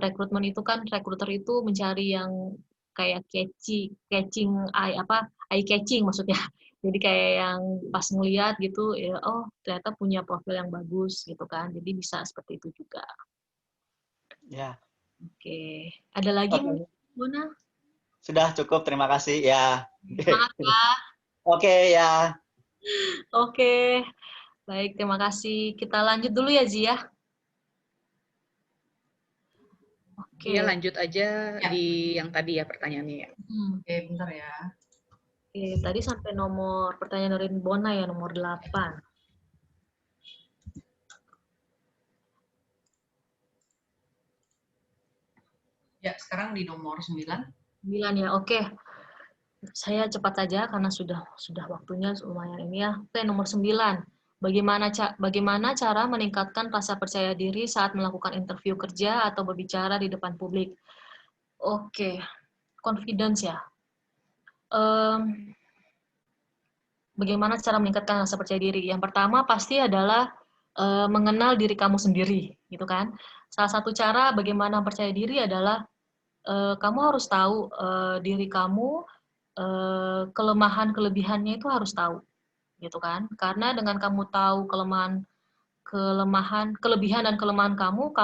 rekrutmen itu kan recruiter itu mencari yang kayak eye catching maksudnya. Jadi kayak yang pas ngeliat gitu, ya, oh ternyata punya profil yang bagus gitu kan. Jadi bisa seperti itu juga.
Ya.
Oke. Ada lagi mungkin, Bona?
Sudah cukup, terima kasih ya.
Semangat ya.
Oke ya.
Oke. Baik, terima kasih. Kita lanjut dulu ya, Zia.
Iya, lanjut aja di yang tadi ya pertanyaannya ya.
Oke, bentar ya.
Oke, tadi sampai pertanyaan dari Bona ya, nomor 8.
Ya, sekarang di nomor 9.
9 ya, oke. Saya cepat saja karena sudah waktunya lumayan ini ya. Oke, nomor 9. Bagaimana cara meningkatkan rasa percaya diri saat melakukan interview kerja atau berbicara di depan publik? Oke, confidence ya. Bagaimana cara meningkatkan rasa percaya diri? Yang pertama pasti adalah mengenal diri kamu sendiri, gitu kan? Salah satu cara bagaimana percaya diri adalah kamu harus tahu diri kamu, kelemahan kelebihannya itu harus tahu, gitu kan? Karena dengan kamu tahu kelebihan dan kelemahan kamu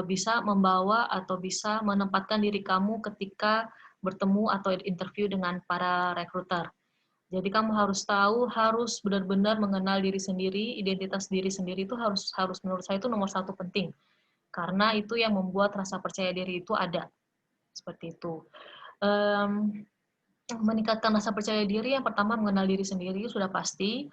bisa membawa atau bisa menempatkan diri kamu ketika bertemu atau interview dengan para rekruter. Jadi kamu harus tahu, harus benar-benar mengenal diri sendiri, identitas diri sendiri itu harus menurut saya itu nomor 1 penting. Karena itu yang membuat rasa percaya diri itu ada. Seperti itu. Meningkatkan rasa percaya diri, yang pertama mengenal diri sendiri sudah pasti.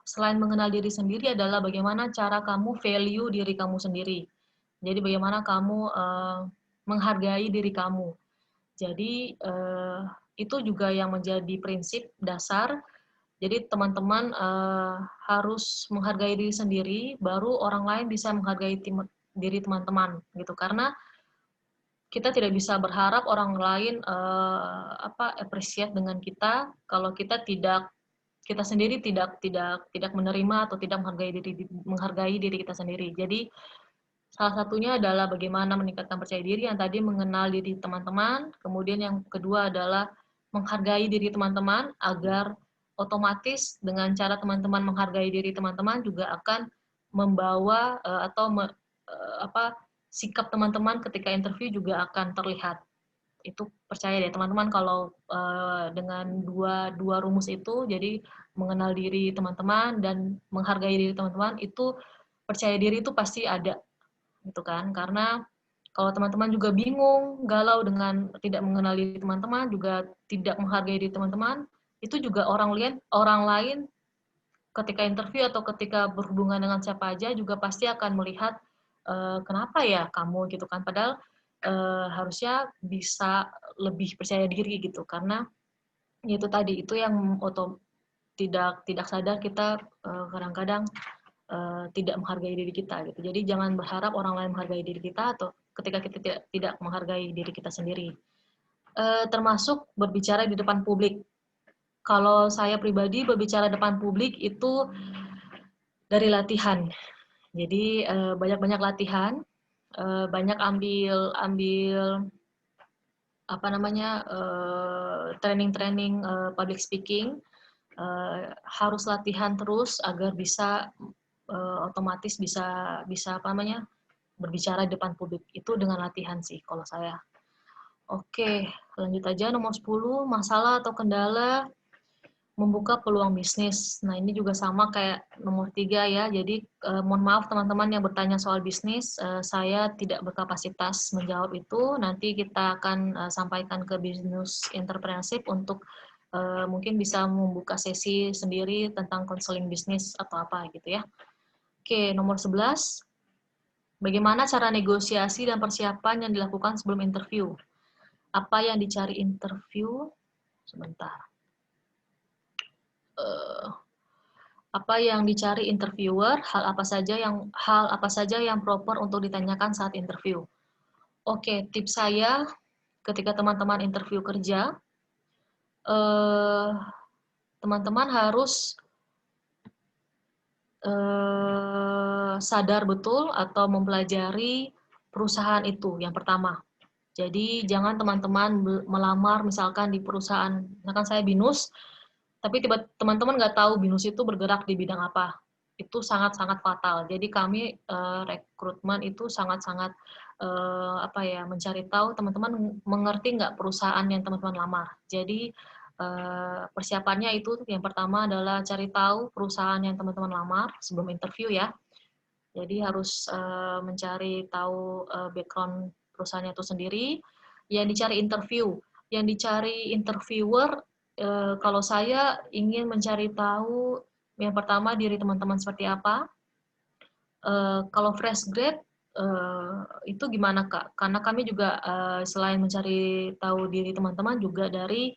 Selain mengenal diri sendiri adalah bagaimana cara kamu value diri kamu sendiri. Jadi bagaimana kamu menghargai diri kamu. Jadi itu juga yang menjadi prinsip dasar. Jadi teman-teman harus menghargai diri sendiri, baru orang lain bisa menghargai diri teman-teman gitu. Karena kita tidak bisa berharap orang lain appreciate dengan kita kalau kita sendiri tidak menerima atau tidak menghargai diri kita sendiri. Jadi salah satunya adalah bagaimana meningkatkan percaya diri, yang tadi mengenal diri teman-teman, kemudian yang kedua adalah menghargai diri teman-teman, agar otomatis dengan cara teman-teman menghargai diri teman-teman juga akan membawa sikap teman-teman ketika interview juga akan terlihat. Itu percaya deh teman-teman kalau dengan dua rumus itu, jadi mengenal diri teman-teman dan menghargai diri teman-teman, itu percaya diri itu pasti ada gitu kan, karena Kalau teman-teman juga bingung, galau dengan tidak mengenali teman-teman, juga tidak menghargai diri teman-teman, itu juga orang lain ketika interview atau ketika berhubungan dengan siapa aja juga pasti akan melihat kenapa ya kamu gitu kan. Padahal harusnya bisa lebih percaya diri gitu, karena itu tadi itu yang tidak sadar kita kadang-kadang tidak menghargai diri kita gitu. Jadi jangan berharap orang lain menghargai diri kita atau ketika kita tidak menghargai diri kita sendiri. Termasuk berbicara di depan publik. Kalau saya pribadi berbicara depan publik itu dari latihan. Jadi banyak-banyak latihan, banyak ambil apa namanya training public speaking. Harus latihan terus agar bisa otomatis bisa apa namanya berbicara di depan publik. Itu dengan latihan sih kalau saya. Oke, lanjut aja nomor 10, masalah atau kendala membuka peluang bisnis. Nah, ini juga sama kayak nomor 3 ya. Jadi mohon maaf teman-teman yang bertanya soal bisnis, saya tidak berkapasitas menjawab itu. Nanti kita akan sampaikan ke Business Entrepreneurship untuk mungkin bisa membuka sesi sendiri tentang konseling bisnis atau apa gitu ya. Oke, nomor 11. Bagaimana cara negosiasi dan persiapan yang dilakukan sebelum interview? Apa yang dicari interview? Sebentar. Apa yang dicari interviewer? Hal apa saja yang proper untuk ditanyakan saat interview? Oke, tips saya ketika teman-teman interview kerja, teman-teman harus sadar betul atau mempelajari perusahaan itu yang pertama. Jadi jangan teman-teman melamar misalkan di perusahaan, misalkan saya BINUS, tapi teman-teman nggak tahu BINUS itu bergerak di bidang apa. Itu sangat-sangat fatal. Jadi kami rekrutmen itu sangat-sangat mencari tahu teman-teman mengerti nggak perusahaan yang teman-teman lamar. Jadi persiapannya itu yang pertama adalah cari tahu perusahaan yang teman-teman lamar sebelum interview ya. Jadi harus mencari tahu background perusahaannya itu sendiri. Yang dicari interviewer, kalau saya ingin mencari tahu yang pertama diri teman-teman seperti apa. Kalau fresh grade itu gimana Kak? Karena kami juga selain mencari tahu diri teman-teman juga dari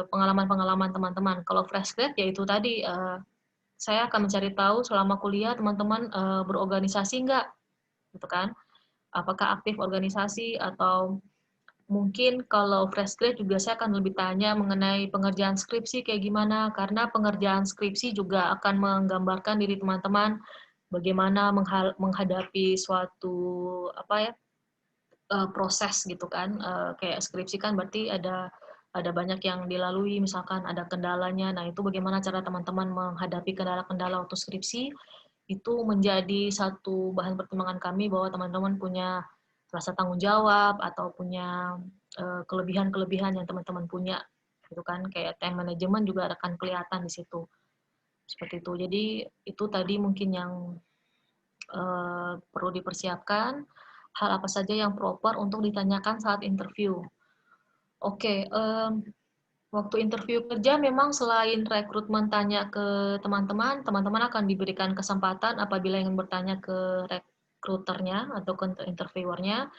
pengalaman-pengalaman teman-teman. Kalau fresh grade ya itu tadi saya akan mencari tahu selama kuliah teman-teman berorganisasi nggak, gitu kan? Apakah aktif organisasi atau mungkin kalau fresh grade juga saya akan lebih tanya mengenai pengerjaan skripsi kayak gimana, karena pengerjaan skripsi juga akan menggambarkan diri teman-teman bagaimana menghadapi suatu proses gitu kan. Kayak skripsi kan berarti ada banyak yang dilalui, misalkan ada kendalanya. Nah, itu bagaimana cara teman-teman menghadapi kendala-kendala waktu skripsi, itu menjadi satu bahan pertimbangan kami bahwa teman-teman punya rasa tanggung jawab atau punya kelebihan-kelebihan yang teman-teman punya, gitu kan. Kayak time management juga akan kelihatan di situ. Seperti itu. Jadi, itu tadi mungkin yang perlu dipersiapkan, hal apa saja yang proper untuk ditanyakan saat interview. Oke, waktu interview kerja memang selain rekrutmen tanya ke teman-teman, teman-teman akan diberikan kesempatan apabila ingin bertanya ke rekruternya atau ke interviewernya.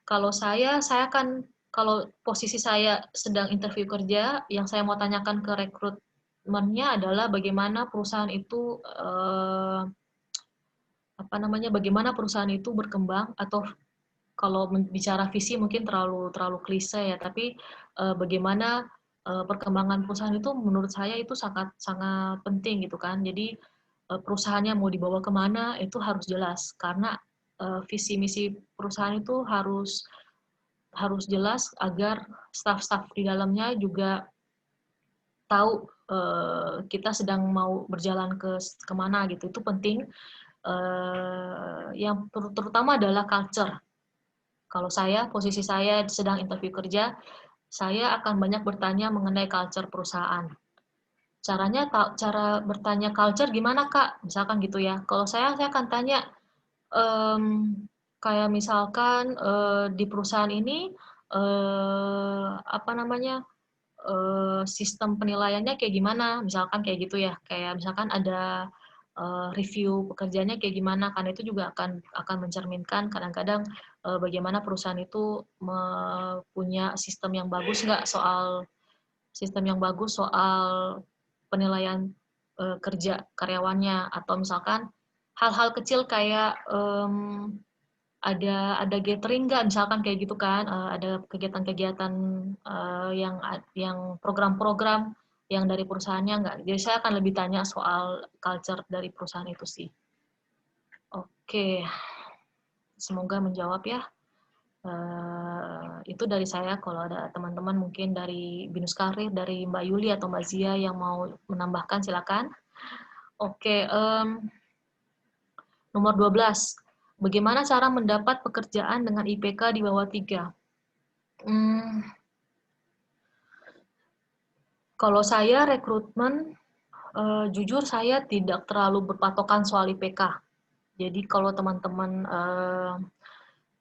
Kalau saya akan, kalau posisi saya sedang interview kerja, yang saya mau tanyakan ke rekrutmennya adalah bagaimana perusahaan itu bagaimana perusahaan itu berkembang, atau kalau bicara visi mungkin terlalu klise ya, tapi bagaimana perkembangan perusahaan itu menurut saya itu sangat penting gitu kan. Jadi perusahaannya mau dibawa kemana itu harus jelas, karena visi misi perusahaan itu harus jelas agar staf-staf di dalamnya juga tahu kita sedang mau berjalan kemana gitu. Itu penting. Yang terutama adalah culture. Kalau posisi saya sedang interview kerja, saya akan banyak bertanya mengenai culture perusahaan. Cara bertanya culture gimana Kak? Misalkan gitu ya. Kalau saya akan tanya, Kayak misalkan di perusahaan ini apa namanya sistem penilaiannya kayak gimana, misalkan kayak gitu ya. Kayak misalkan ada review pekerjaannya kayak gimana, karena itu juga akan mencerminkan kadang-kadang bagaimana perusahaan itu punya sistem yang bagus nggak soal penilaian kerja karyawannya, atau misalkan hal-hal kecil kayak ada gathering nggak, misalkan kayak gitu kan, ada kegiatan-kegiatan yang program-program yang dari perusahaannya nggak. Jadi saya akan lebih tanya soal culture dari perusahaan itu sih. Oke, semoga menjawab ya. Itu dari saya. Kalau ada teman-teman mungkin dari Binus Karir, dari Mbak Yuli atau Mbak Zia yang mau menambahkan, silakan. Oke, nomor 12. Bagaimana cara mendapat pekerjaan dengan IPK di bawah 3? Kalau saya rekrutmen, jujur saya tidak terlalu berpatokan soal IPK. Jadi kalau teman-teman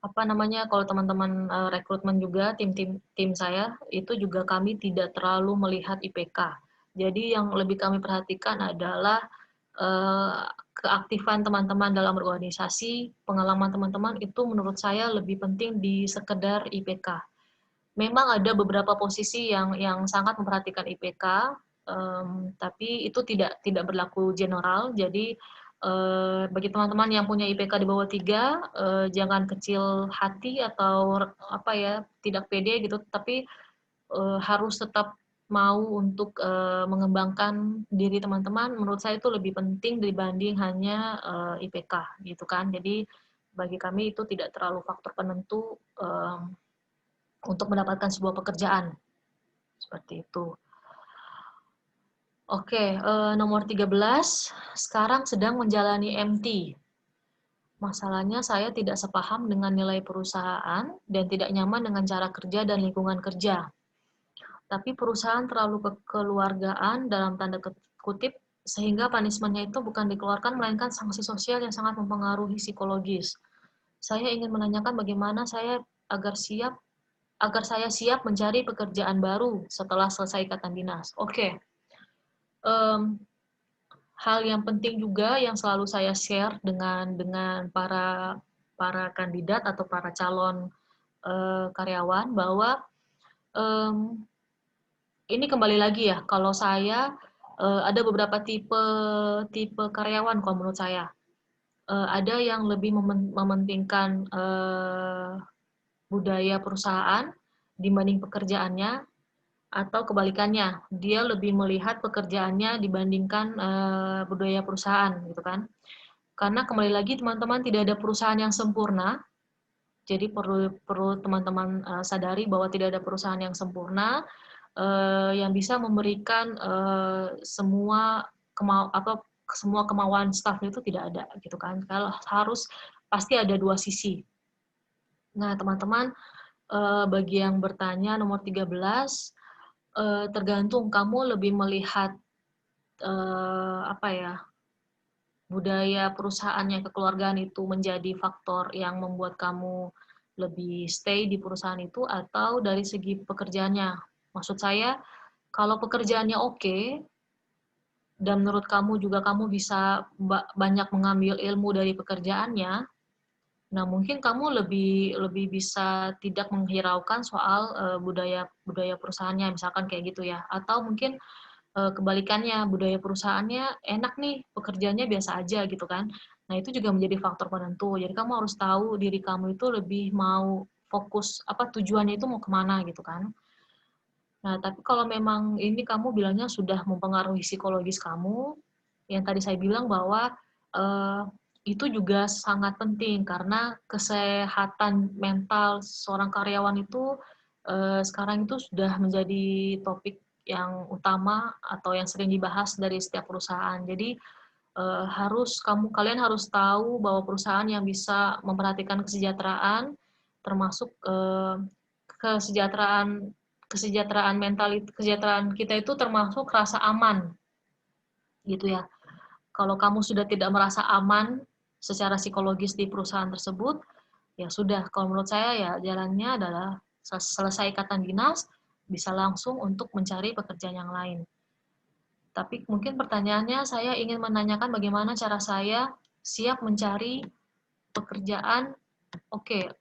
kalau teman-teman rekrutmen juga tim saya itu juga kami tidak terlalu melihat IPK. Jadi yang lebih kami perhatikan adalah keaktifan teman-teman dalam organisasi, pengalaman teman-teman itu menurut saya lebih penting di sekedar IPK. Memang ada beberapa posisi yang sangat memperhatikan IPK, tapi itu tidak berlaku general. Jadi bagi teman-teman yang punya IPK di bawah 3, jangan kecil hati atau tidak pede gitu, tapi harus tetap mau untuk mengembangkan diri teman-teman. Menurut saya itu lebih penting dibanding hanya IPK gitu kan. Jadi bagi kami itu tidak terlalu faktor penentu untuk mendapatkan sebuah pekerjaan seperti itu. Oke, nomor 13, sekarang sedang menjalani MT. Masalahnya saya tidak sepaham dengan nilai perusahaan dan tidak nyaman dengan cara kerja dan lingkungan kerja. Tapi perusahaan terlalu kekeluargaan dalam tanda kutip, sehingga punishment-nya itu bukan dikeluarkan, melainkan sanksi sosial yang sangat mempengaruhi psikologis. Saya ingin menanyakan bagaimana agar saya siap mencari pekerjaan baru setelah selesai ikatan dinas. Oke. Hal yang penting juga yang selalu saya share dengan para kandidat atau para calon karyawan bahwa ini kembali lagi ya, kalau saya ada beberapa tipe karyawan kalau menurut saya. Ada yang lebih mementingkan budaya perusahaan dibanding pekerjaannya, atau kebalikannya, dia lebih melihat pekerjaannya dibandingkan budaya perusahaan, gitu kan. Karena kembali lagi teman-teman, tidak ada perusahaan yang sempurna, jadi perlu teman-teman sadari bahwa tidak ada perusahaan yang sempurna, yang bisa memberikan semua kemauan staff itu tidak ada, gitu kan. Kalau harus pasti ada dua sisi. Nah, teman-teman, bagi yang bertanya nomor 13, tergantung kamu lebih melihat budaya perusahaan yang kekeluargaan itu menjadi faktor yang membuat kamu lebih stay di perusahaan itu, atau dari segi pekerjaannya. Maksud saya, kalau pekerjaannya oke, dan menurut kamu juga kamu bisa banyak mengambil ilmu dari pekerjaannya, nah mungkin kamu lebih bisa tidak menghiraukan soal budaya perusahaannya, misalkan kayak gitu ya. Atau mungkin kebalikannya, budaya perusahaannya enak nih, pekerjaannya biasa aja gitu kan. Nah itu juga menjadi faktor penentu. Jadi kamu harus tahu diri kamu itu lebih mau fokus, tujuannya itu mau kemana gitu kan. Nah tapi kalau memang ini kamu bilangnya sudah mempengaruhi psikologis kamu, yang tadi saya bilang bahwa itu juga sangat penting, karena kesehatan mental seorang karyawan itu sekarang itu sudah menjadi topik yang utama atau yang sering dibahas dari setiap perusahaan. Jadi kalian harus tahu bahwa perusahaan yang bisa memperhatikan kesejahteraan, termasuk kesejahteraan mental, kesejahteraan kita itu termasuk rasa aman, gitu ya. Kalau kamu sudah tidak merasa aman secara psikologis di perusahaan tersebut, ya sudah. Kalau menurut saya ya jalannya adalah selesai ikatan dinas, bisa langsung untuk mencari pekerjaan yang lain. Tapi mungkin pertanyaannya saya ingin menanyakan bagaimana cara saya siap mencari pekerjaan. Oke,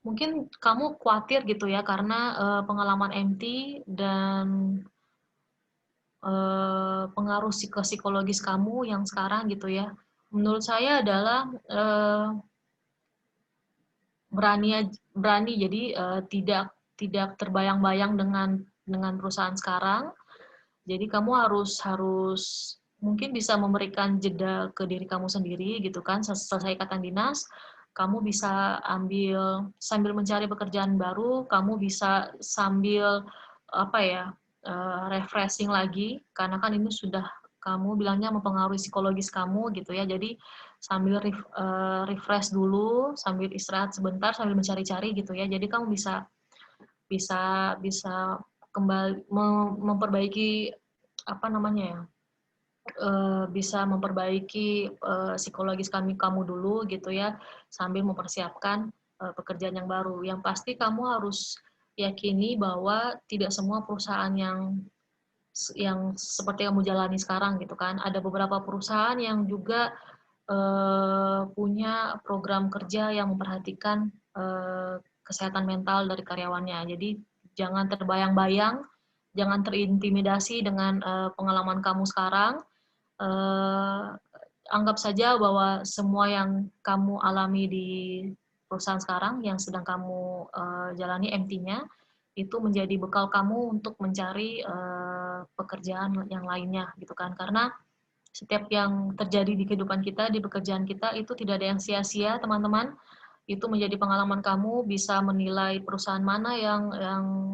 mungkin kamu khawatir gitu ya karena pengalaman MT dan pengaruh psikologis kamu yang sekarang gitu ya. Menurut saya adalah berani jadi tidak terbayang-bayang dengan perusahaan sekarang. Jadi kamu harus mungkin bisa memberikan jeda ke diri kamu sendiri gitu kan. Selesai ikatan dinas, kamu bisa sambil mencari pekerjaan baru, kamu bisa sambil refreshing lagi, karena kan ini sudah kamu bilangnya mempengaruhi psikologis kamu gitu ya. Jadi sambil refresh dulu, sambil istirahat sebentar, sambil mencari-cari gitu ya. Jadi kamu bisa kembali memperbaiki bisa memperbaiki psikologis kamu dulu gitu ya, sambil mempersiapkan pekerjaan yang baru. Yang pasti kamu harus yakini bahwa tidak semua perusahaan yang seperti kamu jalani sekarang gitu kan. Ada beberapa perusahaan yang juga punya program kerja yang memperhatikan kesehatan mental dari karyawannya. Jadi jangan terbayang-bayang, jangan terintimidasi dengan pengalaman kamu sekarang. Anggap saja bahwa semua yang kamu alami di perusahaan sekarang yang sedang kamu jalani MT-nya itu menjadi bekal kamu untuk mencari pekerjaan yang lainnya gitu kan. Karena setiap yang terjadi di kehidupan kita, di pekerjaan kita itu tidak ada yang sia-sia, teman-teman. Itu menjadi pengalaman kamu bisa menilai perusahaan mana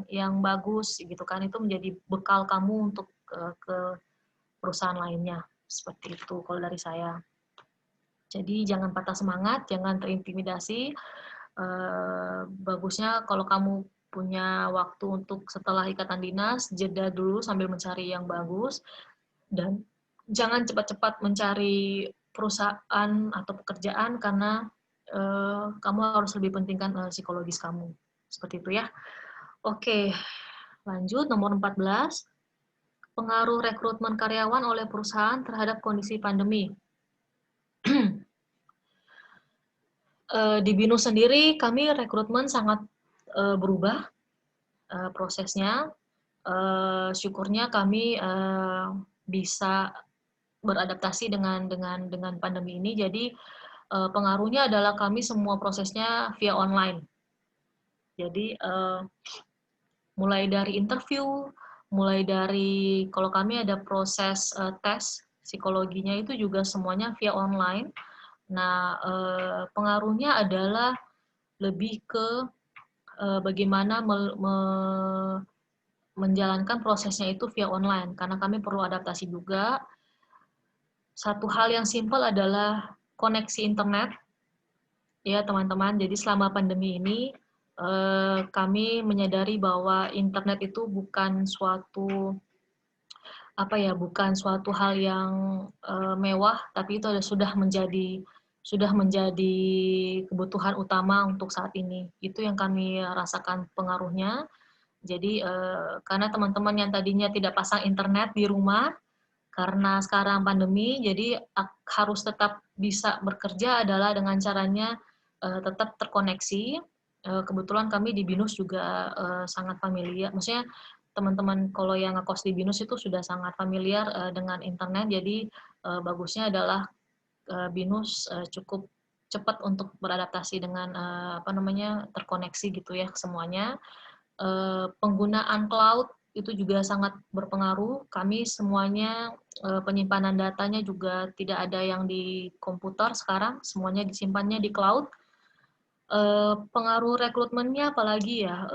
yang bagus gitu kan. Itu menjadi bekal kamu untuk ke perusahaan lainnya. Seperti itu kalau dari saya. Jadi jangan patah semangat, jangan terintimidasi. Bagusnya kalau kamu punya waktu untuk setelah ikatan dinas, jeda dulu sambil mencari yang bagus, dan jangan cepat-cepat mencari perusahaan atau pekerjaan karena kamu harus lebih pentingkan psikologis kamu. Seperti itu ya. Oke, lanjut nomor 14. Pengaruh rekrutmen karyawan oleh perusahaan terhadap kondisi pandemi. Di BINUS sendiri kami rekrutmen sangat berubah prosesnya. Syukurnya kami bisa beradaptasi dengan pandemi ini. Jadi pengaruhnya adalah kami semua prosesnya via online. Jadi mulai dari interview, mulai dari kalau kami ada proses tes psikologinya itu juga semuanya via online. Nah, pengaruhnya adalah lebih ke bagaimana menjalankan prosesnya itu via online, karena kami perlu adaptasi juga. Satu hal yang simpel adalah koneksi internet, ya teman-teman. Jadi selama pandemi ini, kami menyadari bahwa internet itu bukan suatu hal yang mewah, tapi itu sudah menjadi kebutuhan utama untuk saat ini. Itu yang kami rasakan pengaruhnya. Jadi karena teman-teman yang tadinya tidak pasang internet di rumah, karena sekarang pandemi, jadi harus tetap bisa bekerja adalah dengan caranya tetap terkoneksi. Kebetulan kami di BINUS juga sangat familiar, maksudnya teman-teman kalau yang ngekos di BINUS itu sudah sangat familiar dengan internet, jadi bagusnya adalah BINUS cukup cepat untuk beradaptasi dengan terkoneksi gitu ya semuanya. Penggunaan cloud itu juga sangat berpengaruh. Kami semuanya penyimpanan datanya juga tidak ada yang di komputer sekarang, semuanya disimpannya di cloud. Pengaruh rekrutmennya apalagi ya?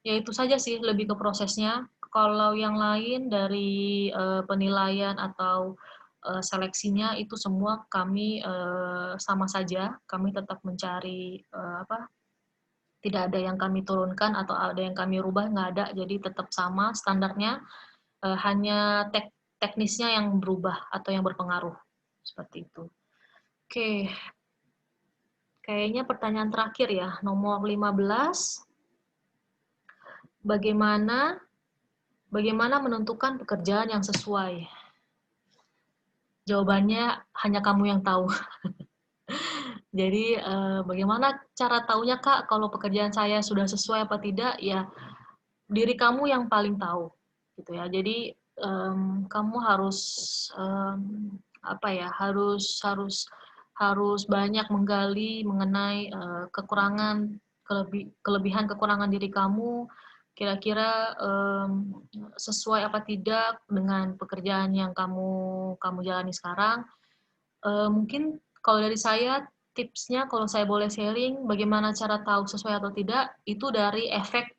Ya itu saja sih, lebih ke prosesnya. Kalau yang lain dari penilaian atau seleksinya itu semua kami sama saja. Kami tetap mencari tidak ada yang kami turunkan atau ada yang kami rubah, nggak ada. Jadi tetap sama standarnya, hanya teknisnya yang berubah atau yang berpengaruh. Seperti itu. Oke. kayaknya pertanyaan terakhir ya, nomor 15. Bagaimana menentukan pekerjaan yang sesuai? Jawabannya hanya kamu yang tahu. Jadi bagaimana cara taunya Kak kalau pekerjaan saya sudah sesuai apa tidak? Ya diri kamu yang paling tahu, gitu ya. Jadi kamu harus harus banyak menggali mengenai kekurangan, kelebihan kekurangan diri kamu. Kira-kira sesuai apa tidak dengan pekerjaan yang kamu jalani sekarang. Mungkin kalau dari saya, tipsnya kalau saya boleh sharing, bagaimana cara tahu sesuai atau tidak, itu dari efek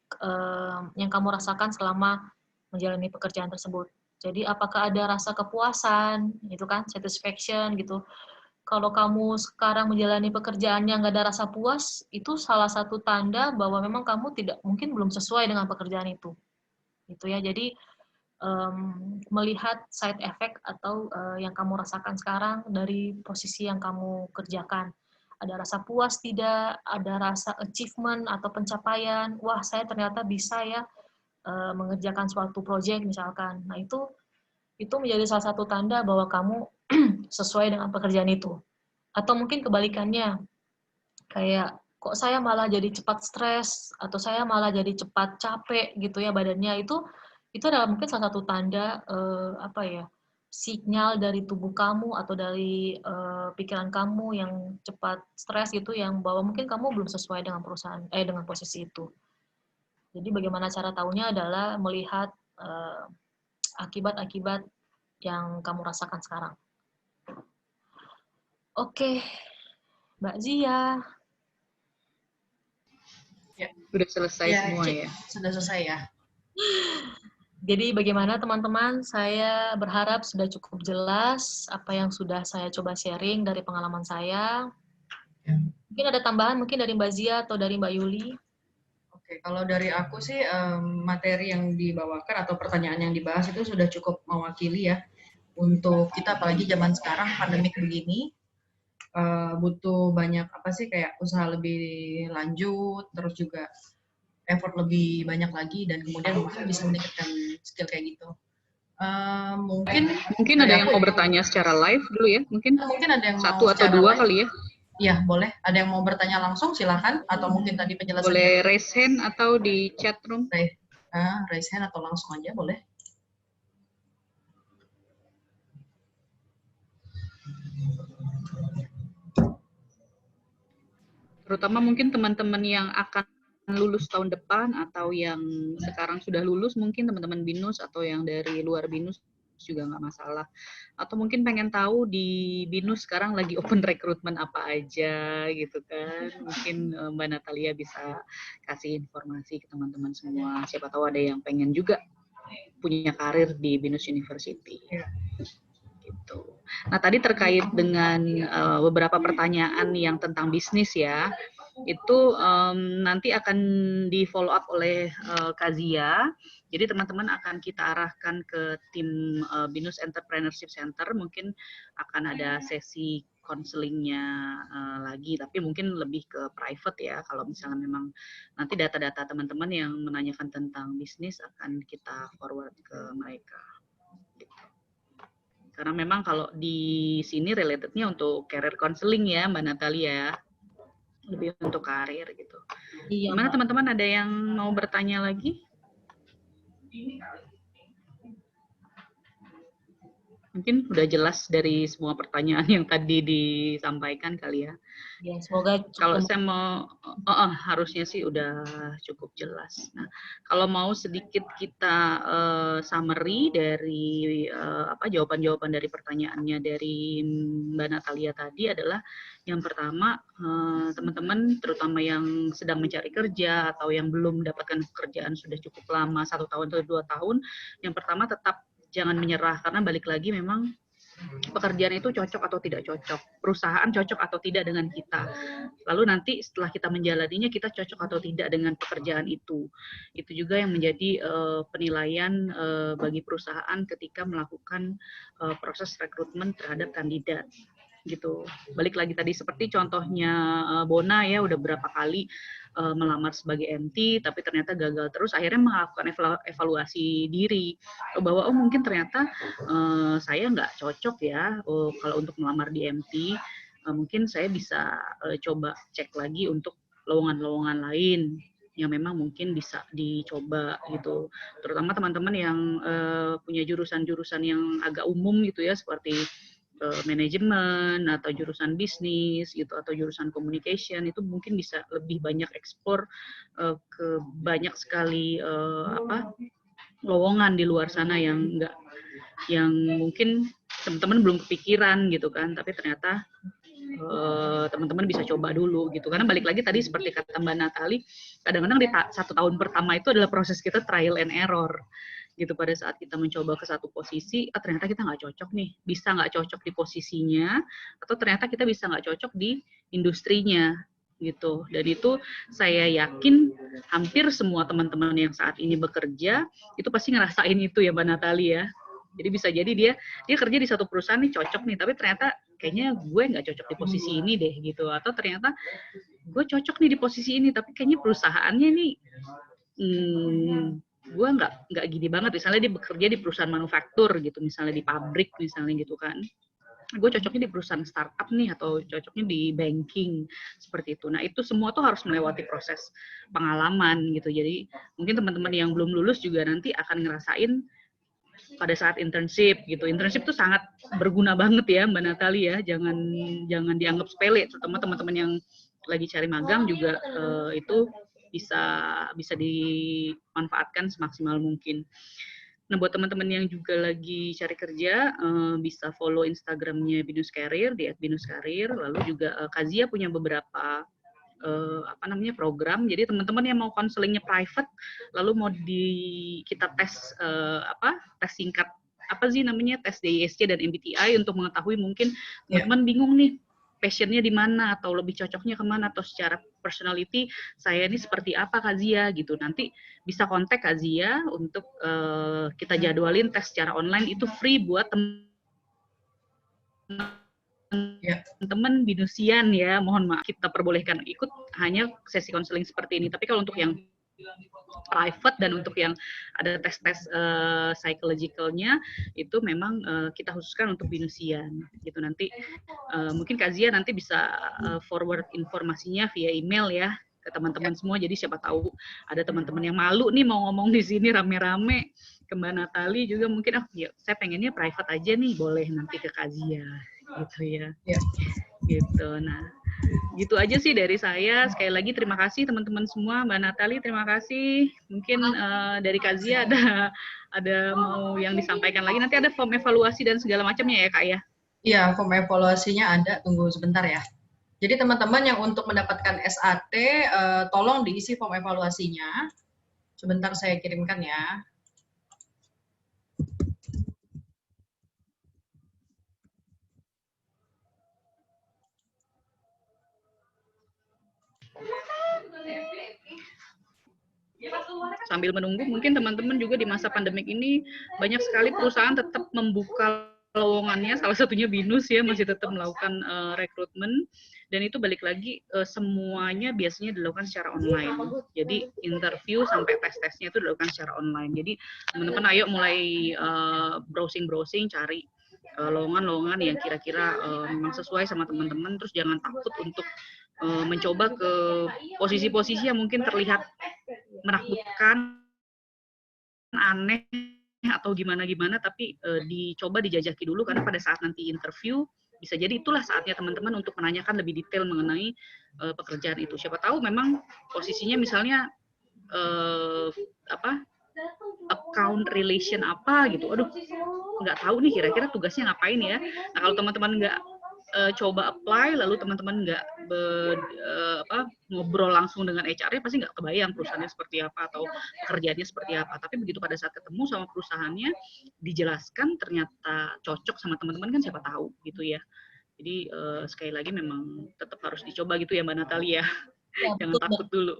yang kamu rasakan selama menjalani pekerjaan tersebut. Jadi apakah ada rasa kepuasan, gitu kan, satisfaction gitu. Kalau kamu sekarang menjalani pekerjaan yang nggak ada rasa puas, itu salah satu tanda bahwa memang kamu mungkin belum sesuai dengan pekerjaan itu. Gitu ya. Jadi melihat side effect atau yang kamu rasakan sekarang dari posisi yang kamu kerjakan. Ada rasa puas tidak, ada rasa achievement atau pencapaian, wah saya ternyata bisa ya mengerjakan suatu proyek misalkan. Nah itu menjadi salah satu tanda bahwa kamu sesuai dengan pekerjaan itu. Atau mungkin kebalikannya, kayak kok saya malah jadi cepat stres, atau saya malah jadi cepat capek gitu ya badannya, itu adalah mungkin salah satu tanda sinyal dari tubuh kamu atau dari pikiran kamu yang cepat stres gitu, yang bahwa mungkin kamu belum sesuai dengan dengan posisi itu. Jadi bagaimana cara tahunya adalah melihat akibat-akibat yang kamu rasakan sekarang. Oke, Mbak Zia.
Ya.
Udah selesai semua ya?
Sudah selesai ya.
Jadi bagaimana teman-teman, saya berharap sudah cukup jelas apa yang sudah saya coba sharing dari pengalaman saya. Mungkin ada tambahan mungkin dari Mbak Zia atau dari Mbak Yuli.
Oke, kalau dari aku sih materi yang dibawakan atau pertanyaan yang dibahas itu sudah cukup mewakili ya untuk kita, apalagi zaman sekarang pandemik begini, butuh banyak kayak usaha lebih lanjut, terus juga effort lebih banyak lagi, dan kemudian mungkin bisa meningkatkan skill kayak gitu.
Mungkin ada yang mau bertanya secara live dulu ya, mungkin
ada yang
satu
mau
atau dua live kali ya.
Ya, boleh. Ada yang mau bertanya langsung, silahkan. Atau mungkin tadi penjelasan.
Boleh raise hand atau di chat room.
Raise hand atau langsung aja, boleh.
Terutama mungkin teman-teman yang akan lulus tahun depan atau yang sekarang sudah lulus, mungkin teman-teman BINUS atau yang dari luar BINUS juga nggak masalah. Atau mungkin pengen tahu di BINUS sekarang lagi open recruitment apa aja gitu kan. Mungkin Mbak Natalia bisa kasih informasi ke teman-teman semua. Siapa tahu ada yang pengen juga punya karir di BINUS University. Gitu. Nah tadi terkait dengan beberapa pertanyaan yang tentang bisnis ya, itu nanti akan di follow up oleh Kazia. Jadi teman-teman akan kita arahkan ke tim BINUS Entrepreneurship Center. Mungkin akan ada sesi konselingnya lagi, tapi mungkin lebih ke private ya. Kalau misalnya memang nanti data-data teman-teman yang menanyakan tentang bisnis akan kita forward ke mereka. Karena memang kalau di sini relatednya untuk career counseling ya, Mbak Natalia. Lebih untuk karir gitu.
Iya,
gimana teman-teman, ada yang mau bertanya lagi? Mungkin udah jelas dari semua pertanyaan yang tadi disampaikan kali ya.
Ya, semoga
kalau saya mau harusnya sih udah cukup jelas. Nah, kalau mau sedikit kita summary dari jawaban-jawaban dari pertanyaannya dari Mbak Natalia tadi adalah yang pertama, teman-teman terutama yang sedang mencari kerja atau yang belum mendapatkan pekerjaan sudah cukup lama 1 tahun atau 2 tahun, yang pertama tetap jangan menyerah, karena balik lagi memang pekerjaan itu cocok atau tidak cocok, perusahaan cocok atau tidak dengan kita. Lalu nanti setelah kita menjalaninya, kita cocok atau tidak dengan pekerjaan itu. Itu juga yang menjadi penilaian bagi perusahaan ketika melakukan proses rekrutmen terhadap kandidat. gitu. Balik lagi tadi seperti contohnya Bona ya, udah berapa kali melamar sebagai MT, tapi ternyata gagal terus, akhirnya melakukan evaluasi diri, bahwa mungkin ternyata saya nggak cocok ya kalau untuk melamar di MT, mungkin saya bisa coba cek lagi untuk lowongan-lowongan lain yang memang mungkin bisa dicoba gitu, terutama teman-teman yang punya jurusan-jurusan yang agak umum gitu ya, seperti manajemen atau jurusan bisnis gitu atau jurusan communication, itu mungkin bisa lebih banyak eksplor ke banyak sekali lowongan di luar sana yang mungkin teman-teman belum kepikiran gitu kan, tapi ternyata teman-teman bisa coba dulu gitu, karena balik lagi tadi seperti kata Mbak Natali, kadang-kadang di 1 tahun pertama itu adalah proses kita trial and error gitu. Pada saat kita mencoba ke satu posisi, ternyata kita nggak cocok nih, bisa nggak cocok di posisinya, atau ternyata kita bisa nggak cocok di industrinya gitu. Dan itu saya yakin hampir semua teman-teman yang saat ini bekerja itu pasti ngerasain itu ya Mbak Natali ya. Jadi bisa jadi dia kerja di satu perusahaan nih cocok nih, tapi ternyata kayaknya gue nggak cocok di posisi ini deh gitu, atau ternyata gue cocok nih di posisi ini, tapi kayaknya perusahaannya nih gue nggak gini banget, misalnya dia bekerja di perusahaan manufaktur gitu, misalnya di pabrik misalnya gitu kan, gue cocoknya di perusahaan startup nih, atau cocoknya di banking seperti itu. Nah itu semua tuh harus melewati proses pengalaman gitu. Jadi mungkin teman-teman yang belum lulus juga nanti akan ngerasain pada saat internship gitu. Internship tuh sangat berguna banget ya Mbak Natali ya, jangan dianggap sepele, terutama teman-teman yang lagi cari magang juga itu bisa dimanfaatkan semaksimal mungkin. Nah, buat teman-teman yang juga lagi cari kerja, bisa follow Instagramnya Binus Career di @binuscareer. Lalu juga Kazia punya beberapa program. Jadi teman-teman yang mau konselingnya private, lalu mau kita tes tes singkat tes DISC dan MBTI untuk mengetahui mungkin teman-teman bingung nih passionnya di mana, atau lebih cocoknya kemana, atau secara personality saya ini seperti apa Kazia gitu. Nanti bisa kontak Kazia untuk kita jadwalin tes secara online, itu free buat teman-teman binusian ya. Mohon maaf, kita perbolehkan ikut hanya sesi konseling seperti ini. Tapi kalau untuk yang private dan untuk yang ada tes-tes psychological-nya itu memang kita khususkan untuk binusian gitu. Nanti mungkin Kazia nanti bisa forward informasinya via email ya ke teman-teman semua. Jadi siapa tahu ada teman-teman yang malu nih mau ngomong di sini rame-rame ke Mbak Natali juga, mungkin ya saya pengennya private aja nih, boleh nanti ke Kazia gitu ya. Gitu. Nah, gitu aja sih dari saya. Sekali lagi terima kasih teman-teman semua. Mbak Natali terima kasih. Mungkin dari Kazia ada mau yang disampaikan lagi. Nanti ada form evaluasi dan segala macamnya ya Kak ya?
Iya, form evaluasinya ada. Tunggu sebentar ya. Jadi teman-teman yang untuk mendapatkan SAT, tolong diisi form evaluasinya. Sebentar saya kirimkan ya.
Sambil menunggu, mungkin teman-teman juga di masa pandemik ini banyak sekali perusahaan tetap membuka lowongannya, salah satunya Binus ya, masih tetap melakukan rekrutmen, dan itu balik lagi semuanya biasanya dilakukan secara online. Jadi interview sampai tes-tesnya itu dilakukan secara online. Jadi teman-teman ayo mulai browsing-browsing, cari lowongan-lowongan yang kira-kira memang sesuai sama teman-teman, terus jangan takut untuk mencoba ke posisi-posisi yang mungkin terlihat menakutkan, aneh, atau gimana-gimana, tapi dicoba dijajaki dulu, karena pada saat nanti interview, bisa jadi itulah saatnya teman-teman untuk menanyakan lebih detail mengenai pekerjaan itu. Siapa tahu memang posisinya misalnya account relation apa gitu. Aduh, nggak tahu nih kira-kira tugasnya ngapain ya. Nah, kalau teman-teman nggak coba apply, lalu teman-teman nggak ngobrol langsung dengan HR-nya, pasti nggak kebayang perusahaannya seperti apa atau pekerjaannya seperti apa. Tapi begitu pada saat ketemu sama perusahaannya, dijelaskan ternyata cocok sama teman-teman, kan siapa tahu gitu ya. Jadi sekali lagi memang tetap harus dicoba gitu ya Mbak Natali ya. Jangan takut dulu.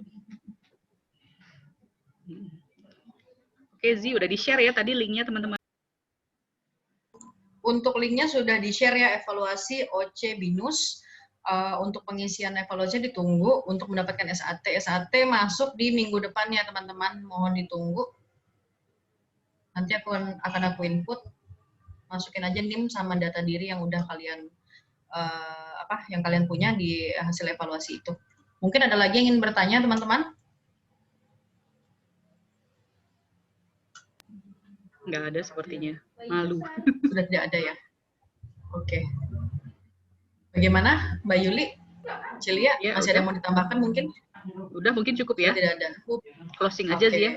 Oke Zi, udah di-share ya tadi linknya teman-teman.
Untuk linknya sudah di-share ya, evaluasi OC BINUS. Untuk pengisian evaluasi ditunggu. Untuk mendapatkan SAT. SAT masuk di minggu depan ya teman-teman. Mohon ditunggu. Nanti akan aku input. Masukin aja NIM sama data diri yang udah kalian yang kalian punya di hasil evaluasi itu. Mungkin ada lagi yang ingin bertanya teman-teman?
Nggak ada sepertinya. Malu.
Sudah tidak ada ya? Oke. Bagaimana Mbak Yuli? Cilia,
Ya,
masih ada yang mau ditambahkan mungkin?
Udah mungkin cukup ya.
Tidak ada.
Closing aja sih ya.